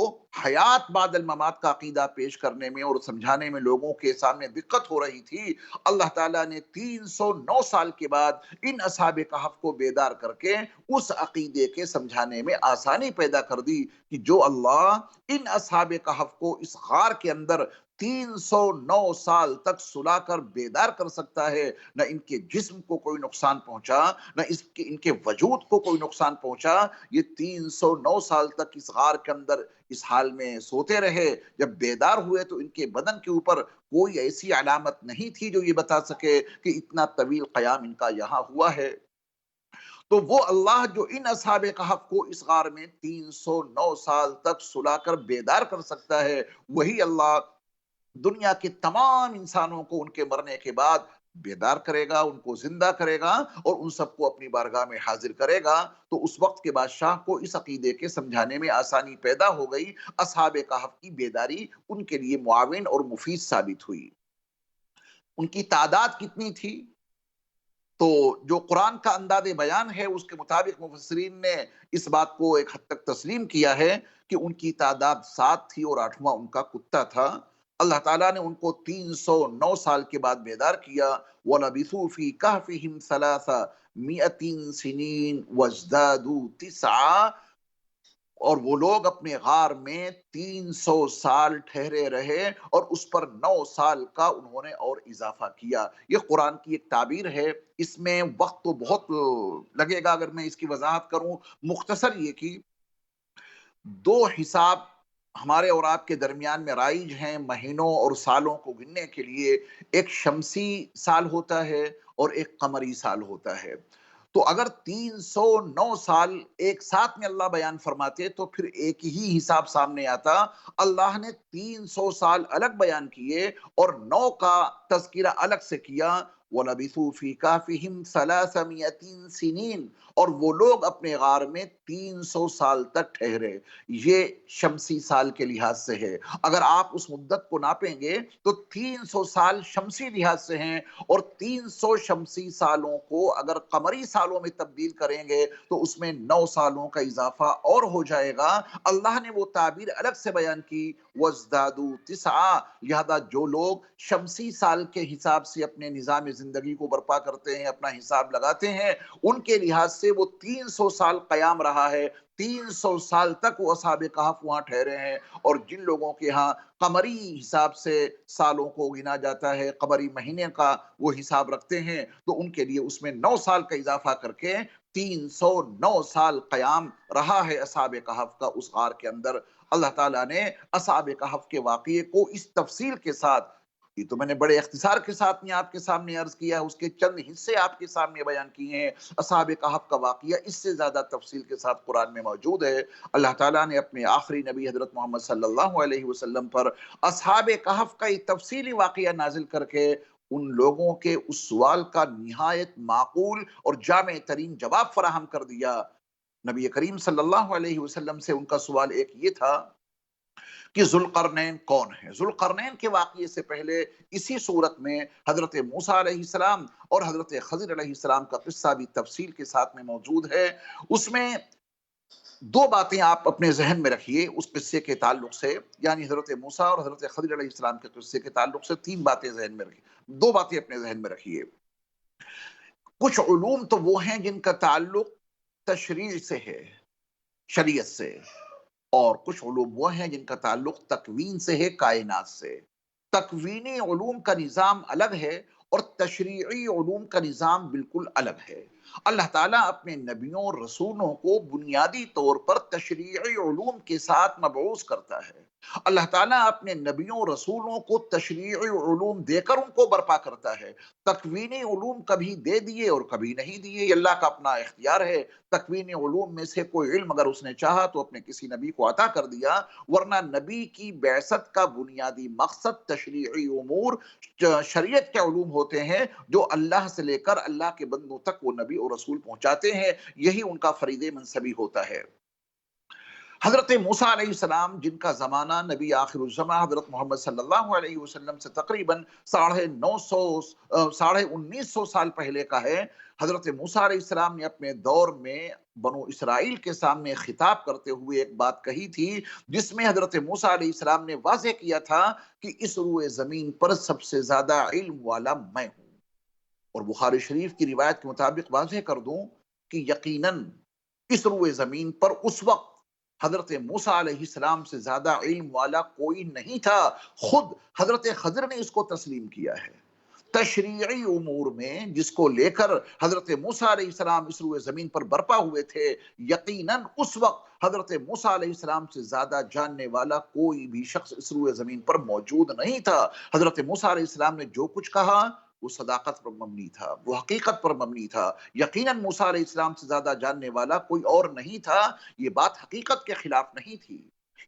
حیات بعد الممات کا عقیدہ پیش کرنے میں اور سمجھانے میں لوگوں کے سامنے دقت ہو رہی تھی۔ اللہ تعالیٰ نے 309 سال کے بعد ان اصحاب کہف کو بیدار کر کے اس عقیدے کے سمجھانے میں آسانی پیدا کر دی کہ جو اللہ ان اصحاب کہف کو اس غار کے اندر 309 سال تک سلا کر بیدار کر سکتا ہے، نہ ان کے جسم کو کوئی نقصان پہنچا، نہ ان کے وجود کو کوئی نقصان پہنچا، یہ 309 سال تک اس غار کے اندر اس حال میں سوتے رہے، جب بیدار ہوئے تو ان کے بدن کے اوپر کوئی ایسی علامت نہیں تھی جو یہ بتا سکے کہ اتنا طویل قیام ان کا یہاں ہوا ہے۔ تو وہ اللہ جو ان اصحاب کہف کو اس غار میں 309 سال تک سلا کر بیدار کر سکتا ہے، وہی اللہ دنیا کے تمام انسانوں کو ان کے مرنے کے بعد بیدار کرے گا، ان کو زندہ کرے گا اور ان سب کو اپنی بارگاہ میں حاضر کرے گا۔ تو اس وقت کے بادشاہ کو اس عقیدے کے سمجھانے میں آسانی پیدا ہو گئی، اصحاب کہف کی بیداری ان کے لیے معاون اور مفید ثابت ہوئی۔ ان کی تعداد کتنی تھی؟ تو جو قرآن کا انداز بیان ہے اس کے مطابق مفسرین نے اس بات کو ایک حد تک تسلیم کیا ہے کہ ان کی تعداد 7 تھی اور 8واں ان کا کتا تھا۔ اللہ تعالیٰ نے ان کو 309 سال کے بعد بیدار کیا، وَلَبِثُوا فِي كَهْفِهِمْ 300 سِنِينَ وَازْدَادُوا 9، اور وہ لوگ اپنے غار میں 300 سال ٹھہرے رہے اور اس پر 9 سال کا انہوں نے اور اضافہ کیا۔ یہ قرآن کی ایک تعبیر ہے، اس میں وقت تو بہت لگے گا اگر میں اس کی وضاحت کروں، مختصر یہ کہ دو حساب ہمارے اور آپ کے درمیان میں رائج ہیں مہینوں اور سالوں کو گننے کے لیے، ایک شمسی سال ہوتا ہے اور ایک قمری سال ہوتا ہے۔ تو اگر 309 سال ایک ساتھ میں اللہ بیان فرماتے تو پھر ایک ہی حساب سامنے آتا، اللہ نے 300 سال الگ بیان کیے اور 9 کا تذکرہ الگ سے کیا، وَلَبِثُوا فِي كَهْفِهِمْ 300 سِنِينَ، اور وہ لوگ اپنے غار میں 300 سال تک ٹھہرے۔ یہ شمسی سال کے لحاظ سے ہے، اگر آپ اس مدت کو ناپیں گے تو 300 سال شمسی لحاظ سے ہیں اور 300 شمسی سالوں کو اگر قمری سالوں میں تبدیل کریں گے تو اس میں 9 سالوں کا اضافہ اور ہو جائے گا۔ اللہ نے وہ تعبیر الگ سے بیان کی، وَازْدَادُوا 9، لہذا جو لوگ شمسی سال کے حساب سے اپنے نظام زندگی کو برپا کرتے ہیں، اپنا حساب لگاتے ہیں، ان کے لحاظ سے وہ 300 سال قیام رہا ہے، 300 سال تک وہ اصحاب کہف وہاں ٹھہرے ہیں۔ اور جن لوگوں کے ہاں قمری حساب سے سالوں کو گنا جاتا ہے، قمری مہینے کا وہ حساب رکھتے ہیں، تو ان کے لیے اس میں 9 سال کا اضافہ کر کے 309 سال قیام رہا ہے اصحاب کہف کا اس غار کے اندر۔ اللہ تعالیٰ نے اصحاب کہف کے واقعے کو اس تفصیل کے ساتھ، یہ تو میں نے بڑے اختصار کے ساتھ میں آپ کے سامنے عرض کیا، اس کے چند حصے آپ کے سامنے بیان کیے ہیں۔ اصحاب کہف کا واقعہ اس سے زیادہ تفصیل کے ساتھ قرآن میں موجود ہے۔ اللہ تعالیٰ نے اپنے آخری نبی حضرت محمد صلی اللہ علیہ وسلم پر اصحاب کہف کا ایک تفصیلی واقعہ نازل کر کے ان لوگوں کے اس سوال کا نہایت معقول اور جامع ترین جواب فراہم کر دیا۔ نبی کریم صلی اللہ علیہ وسلم سے ان کا سوال ایک یہ تھا کہ ذوالقرنین کون ہے؟ ذوالقرنین کے واقعے سے پہلے اسی صورت میں حضرت موسیٰ علیہ السلام اور حضرت خضر علیہ السلام کا قصہ بھی تفصیل کے ساتھ میں موجود ہے۔ اس میں دو باتیں آپ اپنے ذہن میں رکھیے اس قصے کے تعلق سے، یعنی حضرت موسیٰ اور حضرت خضر علیہ السلام کے قصے کے تعلق سے تین باتیں ذہن میں رکھیے، دو باتیں اپنے ذہن میں رکھیے۔ کچھ علوم تو وہ ہیں جن کا تعلق تشریع سے ہے، شریعت سے، اور کچھ علوم وہ ہیں جن کا تعلق تکوین سے ہے، کائنات سے۔ تکوینی علوم کا نظام الگ ہے اور تشریعی علوم کا نظام بالکل الگ ہے۔ اللہ تعالیٰ اپنے نبیوں اور رسولوں کو بنیادی طور پر تشریعی علوم کے ساتھ مبعوث کرتا ہے۔ اللہ تعالیٰ اپنے نبیوں اور رسولوں کو تشریعی علوم دے کر ان کو برپا کرتا ہے۔ تکوینی علوم کبھی دے دیے اور کبھی نہیں دیے، یہ اللہ کا اپنا اختیار ہے۔ تکوینی علوم میں سے کوئی علم اگر اس نے چاہا تو اپنے کسی نبی کو عطا کر دیا، ورنہ نبی کی بعثت کا بنیادی مقصد تشریعی امور، شریعت کے علوم ہوتے ہیں جو اللہ سے لے کر اللہ کے بندوں تک وہ نبی اور رسول پہنچاتے ہیں، یہی ان کا فرید منصبی ہوتا ہے۔ حضرت موسیٰ علیہ السلام جن کا زمانہ نبی آخر الزماں حضرت محمد صلی اللہ علیہ وسلم سے تقریباً 1950 سال پہلے کا ہے، حضرت موسیٰ علیہ السلام نے اپنے دور میں بنو اسرائیل کے سامنے خطاب کرتے ہوئے ایک بات کہی تھی، جس میں حضرت موسیٰ علیہ السلام نے واضح کیا تھا کہ اس روئے زمین پر سب سے زیادہ علم والا میں ہوں۔ اور بخاری شریف کی روایت کے مطابق واضح کر دوں کہ یقیناً اس روئے زمین پر اس وقت حضرت موسیٰ علیہ السلام سے زیادہ علم والا کوئی نہیں تھا۔ خود حضرت خضر نے اس کو تسلیم کیا ہے۔ تشریعی امور میں جس کو لے کر حضرت موسیٰ علیہ السلام اس روئے زمین پر برپا ہوئے تھے، یقیناً اس وقت حضرت موسیٰ علیہ السلام سے زیادہ جاننے والا کوئی بھی شخص اس روئے زمین پر موجود نہیں تھا۔ حضرت موسیٰ علیہ السلام نے جو کچھ کہا وہ صداقت پر مبنی تھا، وہ حقیقت پر مبنی تھا۔ یقیناً موسیٰ علیہ السلام سے زیادہ جاننے والا کوئی اور نہیں تھا، یہ بات حقیقت کے خلاف نہیں تھی۔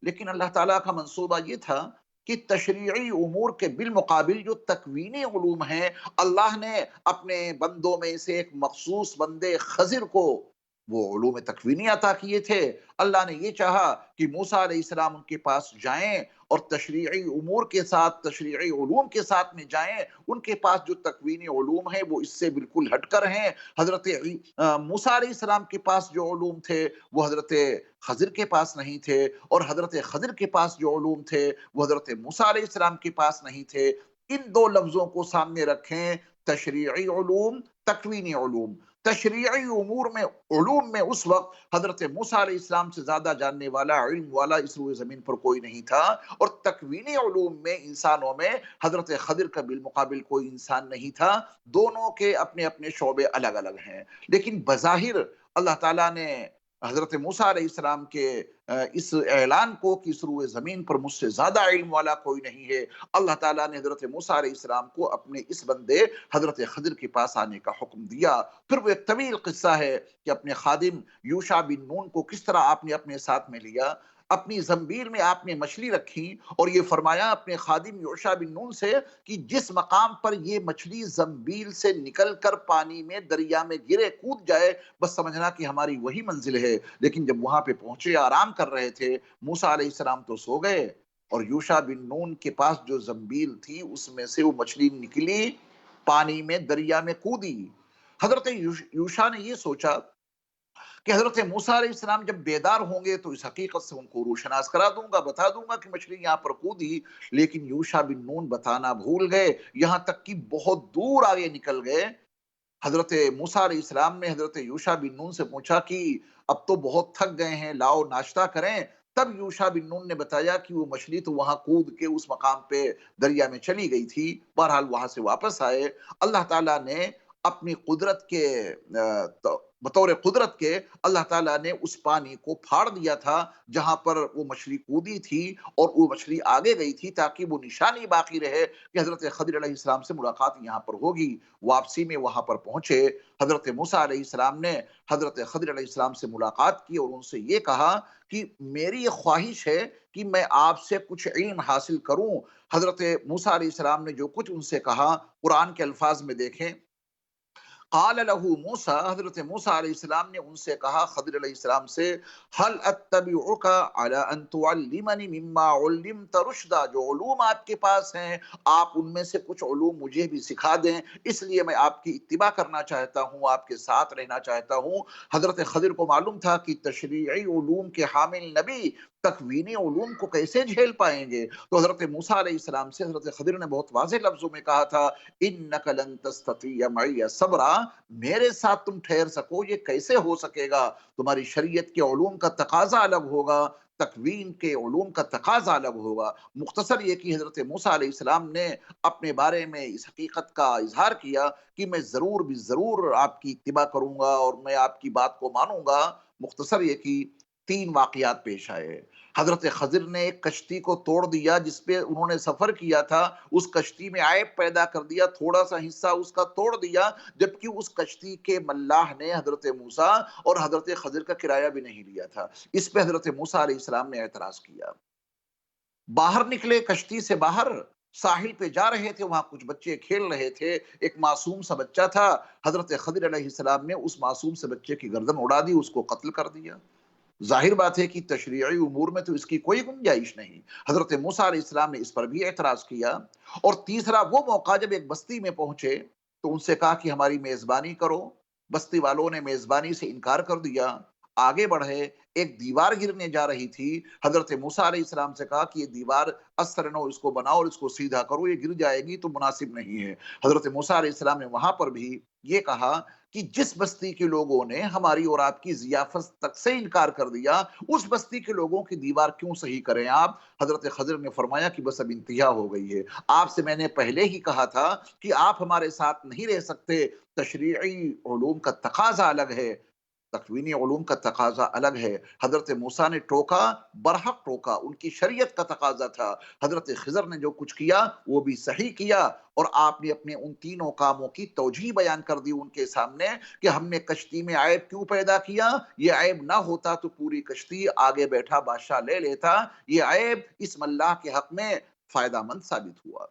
لیکن اللہ تعالیٰ کا منصوبہ یہ تھا کہ تشریعی امور کے بالمقابل جو تکوینی علوم ہیں، اللہ نے اپنے بندوں میں سے ایک مخصوص بندے خضر کو وہ علوم تکوینی عطا کیے تھے۔ اللہ نے یہ چاہا کہ موسیٰ علیہ السلام ان کے پاس جائیں اور تشریعی امور کے ساتھ، تشریعی علوم کے ساتھ میں جائیں۔ ان کے پاس جو تکوینی علوم ہیں وہ اس سے بالکل ہٹ کر ہیں۔ حضرت موسیٰ علیہ السلام کے پاس جو علوم تھے وہ حضرت خضر کے پاس نہیں تھے، اور حضرت خضر کے پاس جو علوم تھے وہ حضرت موسیٰ علیہ السلام کے پاس نہیں تھے۔ ان دو لفظوں کو سامنے رکھیں، تشریعی علوم، تکوینی علوم۔ تشریعی امور میں، علوم میں اس وقت حضرت موسیٰ علیہ السلام سے زیادہ جاننے والا، علم والا اس روئے زمین پر کوئی نہیں تھا، اور تکوینی علوم میں، انسانوں میں حضرت خضر کا بالمقابل کوئی انسان نہیں تھا۔ دونوں کے اپنے اپنے شعبے الگ الگ ہیں، لیکن بظاہر اللہ تعالیٰ نے حضرت موسیٰ علیہ السلام کے اس اعلان کو کہ اس روئے زمین پر مجھ سے زیادہ علم والا کوئی نہیں ہے، اللہ تعالیٰ نے حضرت موسیٰ علیہ السلام کو اپنے اس بندے حضرت خضر کے پاس آنے کا حکم دیا۔ پھر وہ ایک طویل قصہ ہے کہ اپنے خادم یوشع بن نون کو کس طرح آپ نے اپنے ساتھ میں لیا، اپنی زنبیل میں آپ نے مچھلی رکھی اور یہ فرمایا اپنے خادم یوشع بن نون سے کہ جس مقام پر یہ مچھلی زنبیل سے نکل کر پانی میں، دریا میں گرے، کود جائے، بس سمجھنا کہ ہماری وہی منزل ہے۔ لیکن جب وہاں پہ پہنچے، آرام کر رہے تھے، موسیٰ علیہ السلام تو سو گئے، اور یوشع بن نون کے پاس جو زنبیل تھی اس میں سے وہ مچھلی نکلی، پانی میں، دریا میں کودی۔ حضرت یوشع نے یہ سوچا کہ حضرت موسیٰ علیہ السلام جب بیدار ہوں گے تو اس حقیقت سے ان کو روشناس کرا دوں گا، بتا دوں گا کہ مچھلی یہاں پر کودی۔ لیکن یوشع بن نون بتانا بھول گئے، یہاں تک کہ بہت دور آگے نکل گئے۔ حضرت موسیٰ علیہ السلام نے حضرت یوشع بن نون سے پوچھا کہ اب تو بہت تھک گئے ہیں، لاؤ ناشتہ کریں۔ تب یوشع بن نون نے بتایا کہ وہ مچھلی تو وہاں کود کے اس مقام پہ دریا میں چلی گئی تھی۔ بہرحال وہاں سے واپس آئے، اللہ تعالیٰ نے اپنی قدرت کے بطور قدرت کے اللہ تعالیٰ نے اس پانی کو پھاڑ دیا تھا جہاں پر وہ مچھلی کودی تھی، اور وہ مچھلی آگے گئی تھی تاکہ وہ نشانی باقی رہے کہ حضرت خضر علیہ السلام سے ملاقات یہاں پر ہوگی۔ واپسی میں وہاں پر پہنچے، حضرت موسیٰ علیہ السلام نے حضرت خضر علیہ السلام سے ملاقات کی اور ان سے یہ کہا کہ میری یہ خواہش ہے کہ میں آپ سے کچھ علم حاصل کروں۔ حضرت موسیٰ علیہ السلام نے جو کچھ ان سے کہا، قرآن کے الفاظ میں دیکھیں، قال له موسیٰ، حضرت موسیٰ علیہ السلام نے ان سے کہا، خضر علیہ السلام سے، هل اتبعک علی ان تعلمنی مما علمت رشدا، جو علوم آپ کے پاس ہیں آپ ان میں سے کچھ علوم مجھے بھی سکھا دیں، اس لیے میں آپ کی اتباع کرنا چاہتا ہوں، آپ کے ساتھ رہنا چاہتا ہوں۔ حضرت خضر کو معلوم تھا کہ تشریعی علوم کے حامل نبی تکوینی علوم کو کیسے جھیل پائیں گے، تو حضرت موسیٰ علیہ السلام سے حضرت خضر نے بہت واضح لفظوں میں کہا تھا، انک لن تستطیع معی صبرا، میرے ساتھ تم ٹھہر سکو یہ کیسے ہو سکے گا، تمہاری شریعت کے علوم کا تقاضا الگ ہوگا، تکوین کے علوم کا تقاضا الگ ہوگا۔ مختصر یہ کہ حضرت موسیٰ علیہ السلام نے اپنے بارے میں اس حقیقت کا اظہار کیا کہ میں ضرور بھی ضرور آپ کی اتباع کروں گا اور میں آپ کی بات کو مانوں گا۔ مختصر یہ کہ تین واقعات پیش آئے۔ حضرت خضر نے ایک کشتی کو توڑ دیا جس پہ انہوں نے سفر کیا تھا، اس کشتی میں عیب پیدا کر دیا، تھوڑا سا حصہ اس کا توڑ دیا، جبکہ اس کشتی کے ملاح نے حضرت موسیٰ اور حضرت خضر کا کرایہ بھی نہیں لیا تھا۔ اس پہ حضرت موسیٰ علیہ السلام نے اعتراض کیا۔ باہر نکلے کشتی سے باہر، ساحل پہ جا رہے تھے، وہاں کچھ بچے کھیل رہے تھے، ایک معصوم سا بچہ تھا، حضرت خضر علیہ السلام نے اس معصوم سے بچے کی گردن اڑا دی، اس کو قتل کر دیا۔ ظاہر بات ہے کہ تشریعی امور میں تو اس کی کوئی گنجائش نہیں۔ حضرت موسیٰ علیہ السلام نے اس پر بھی اعتراض کیا۔ اور تیسرا وہ موقع جب ایک بستی میں پہنچے تو ان سے کہا کہ ہماری میزبانی کرو، بستی والوں نے میزبانی سے انکار کر دیا، آگے بڑھے، ایک دیوار گرنے جا رہی تھی، حضرت موسیٰ علیہ السلام سے کہا کہ یہ دیوار اثر نو، اس کو بناؤ اور اس کو سیدھا کرو، یہ گر جائے گی تو مناسب نہیں ہے۔ حضرت موسیٰ علیہ السلام نے وہاں پر بھی یہ کہا کہ جس بستی کے لوگوں نے ہماری اور آپ کی ضیافت تک سے انکار کر دیا، اس بستی کے لوگوں کی دیوار کیوں صحیح کریں آپ؟ حضرت خضر نے فرمایا کہ بس اب انتہا ہو گئی ہے، آپ سے میں نے پہلے ہی کہا تھا کہ آپ ہمارے ساتھ نہیں رہ سکتے، تشریعی علوم کا تقاضا الگ ہے، تکوینی علوم کا تقاضا الگ ہے۔ حضرت موسیٰ نے ٹوکا، برحق ٹوکا، ان کی شریعت کا تقاضا تھا۔ حضرت خضر نے جو کچھ کیا وہ بھی صحیح کیا، اور آپ نے اپنے ان تینوں کاموں کی توجیہ بیان کر دی ان کے سامنے کہ ہم نے کشتی میں عیب کیوں پیدا کیا، یہ عیب نہ ہوتا تو پوری کشتی آگے بیٹھا بادشاہ لے لیتا، یہ عیب اس ملاح کے حق میں فائدہ مند ثابت ہوا۔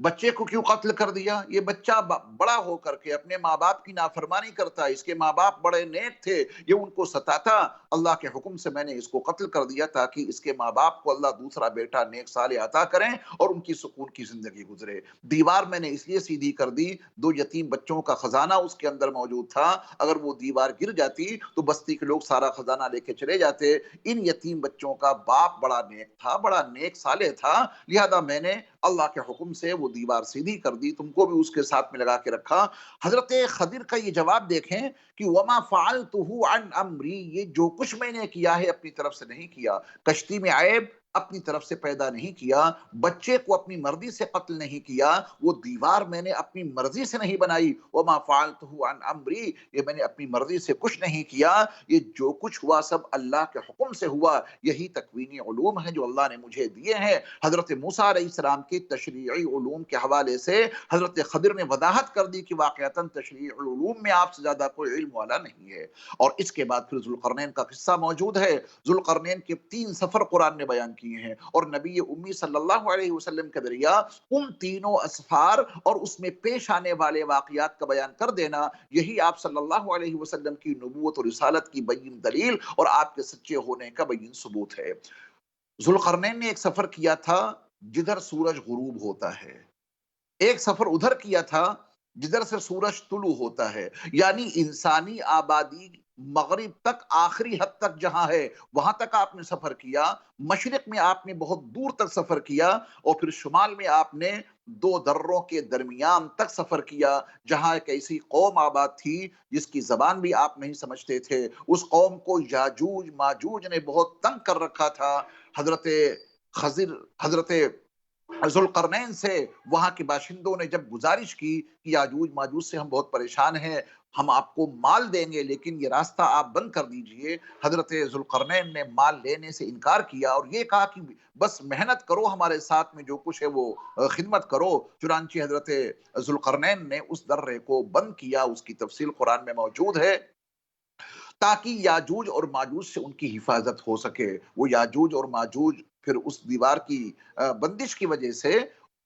بچے کو کیوں قتل کر دیا؟ یہ بچہ بڑا ہو کر کے اپنے ماں باپ کی نافرمانی کرتا، اس کے ماں باپ بڑے نیک تھے، یہ ان کو ستاتا، اللہ کے حکم سے میں نے اس کو قتل کر دیا تاکہ اس کے ماں باپ کو اللہ دوسرا بیٹا نیک صالح عطا کریں اور ان کی سکون کی زندگی گزرے۔ دیوار میں نے اس لیے سیدھی کر دی، دو یتیم بچوں کا خزانہ اس کے اندر موجود تھا، اگر وہ دیوار گر جاتی تو بستی کے لوگ سارا خزانہ لے کے چلے جاتے۔ ان یتیم بچوں کا باپ بڑا نیک تھا، بڑا نیک صالح تھا، لہذا میں نے اللہ کے حکم سے وہ دیوار سیدھی کر دی، تم کو بھی اس کے ساتھ میں لگا کے رکھا۔ حضرت خضر کا یہ جواب دیکھیں کہ وما فعلتہ عن امری، یہ جو کچھ میں نے کیا ہے اپنی طرف سے نہیں کیا، کشتی میں عیب اپنی طرف سے پیدا نہیں کیا، بچے کو اپنی مرضی سے قتل نہیں کیا، وہ دیوار میں نے اپنی مرضی سے نہیں بنائی، وما فعلتہ عن امری، یہ میں نے اپنی مرضی سے کچھ نہیں کیا، یہ جو کچھ ہوا سب اللہ کے حکم سے ہوا، یہی تکوینی علوم ہیں جو اللہ نے مجھے دیے ہیں۔ حضرت موسیٰ علیہ السلام کے تشریعی علوم کے حوالے سے حضرت خضر نے وضاحت کر دی کہ واقعتاً تشریعی علوم میں آپ سے زیادہ کوئی علم والا نہیں ہے۔ اور اس کے بعد پھر ذوالقرنین کا قصہ موجود ہے۔ ذوالقرنین کے 3 سفر قرآن نے بیان کیے ہیں، اور نبی امی صلی اللہ علیہ وسلم کے ذریعہ ان تینوں اسفار اور اس میں پیش آنے والے واقعات کا بیان کر دینا، یہی آپ صلی اللہ علیہ وسلم کی نبوت اور رسالت کی بین دلیل اور آپ کے سچے ہونے کا بین ثبوت ہے۔ ذوالقرنین نے ایک سفر کیا تھا جدھر سورج غروب ہوتا ہے، ایک سفر ادھر کیا تھا جدھر سے سورج طلوع ہوتا ہے، یعنی انسانی آبادی مغرب تک، آخری حد تک جہاں ہے وہاں تک آپ نے سفر کیا، مشرق میں آپ نے بہت دور تک سفر کیا، اور پھر شمال میں آپ نے 2 دروں کے درمیان تک سفر کیا، جہاں ایک ایسی قوم آباد تھی جس کی زبان بھی آپ نہیں سمجھتے تھے، اس قوم کو یاجوج ماجوج نے بہت تنگ کر رکھا تھا۔ حضرت خضر، حضرت ذوالقرنین سے وہاں کے باشندوں نے جب گزارش کی کہ یاجوج ماجوج سے ہم بہت پریشان ہیں، ہم آپ کو مال دیں گے لیکن یہ راستہ آپ بند کر دیجئے۔ حضرت ذوالقرنین نے مال لینے سے انکار کیا اور یہ کہا کہ بس محنت کرو، ہمارے ساتھ میں جو کچھ ہے وہ خدمت کرو۔ چنانچہ حضرت ذوالقرنین نے اس درے کو بند کیا، اس کی تفصیل قرآن میں موجود ہے، تاکہ یاجوج اور ماجوج سے ان کی حفاظت ہو سکے۔ وہ یاجوج اور ماجوج پھر اس دیوار کی بندش کی وجہ سے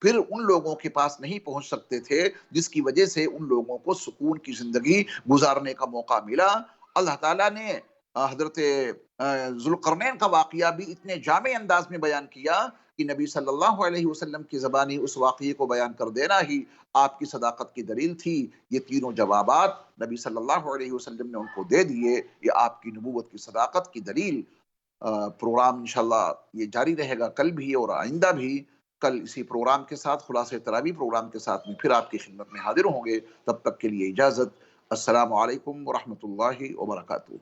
پھر ان لوگوں کے پاس نہیں پہنچ سکتے تھے، جس کی وجہ سے ان لوگوں کو سکون کی زندگی گزارنے کا موقع ملا۔ اللہ تعالیٰ نے حضرت ذوالقرنین کا واقعہ بھی اتنے جامع انداز میں بیان کیا کہ نبی صلی اللہ علیہ وسلم کی زبانی اس واقعے کو بیان کر دینا ہی آپ کی صداقت کی دلیل تھی۔ یہ تینوں جوابات نبی صلی اللہ علیہ وسلم نے ان کو دے دیے، یہ آپ کی نبوت کی صداقت کی دلیل۔ پروگرام انشاءاللہ یہ جاری رہے گا کل بھی اور آئندہ بھی۔ کل اسی پروگرام کے ساتھ، خلاصہ تراویح پروگرام کے ساتھ میں پھر آپ کی خدمت میں حاضر ہوں گے۔ تب تک کے لیے اجازت۔ السلام علیکم ورحمۃ اللہ وبرکاتہ۔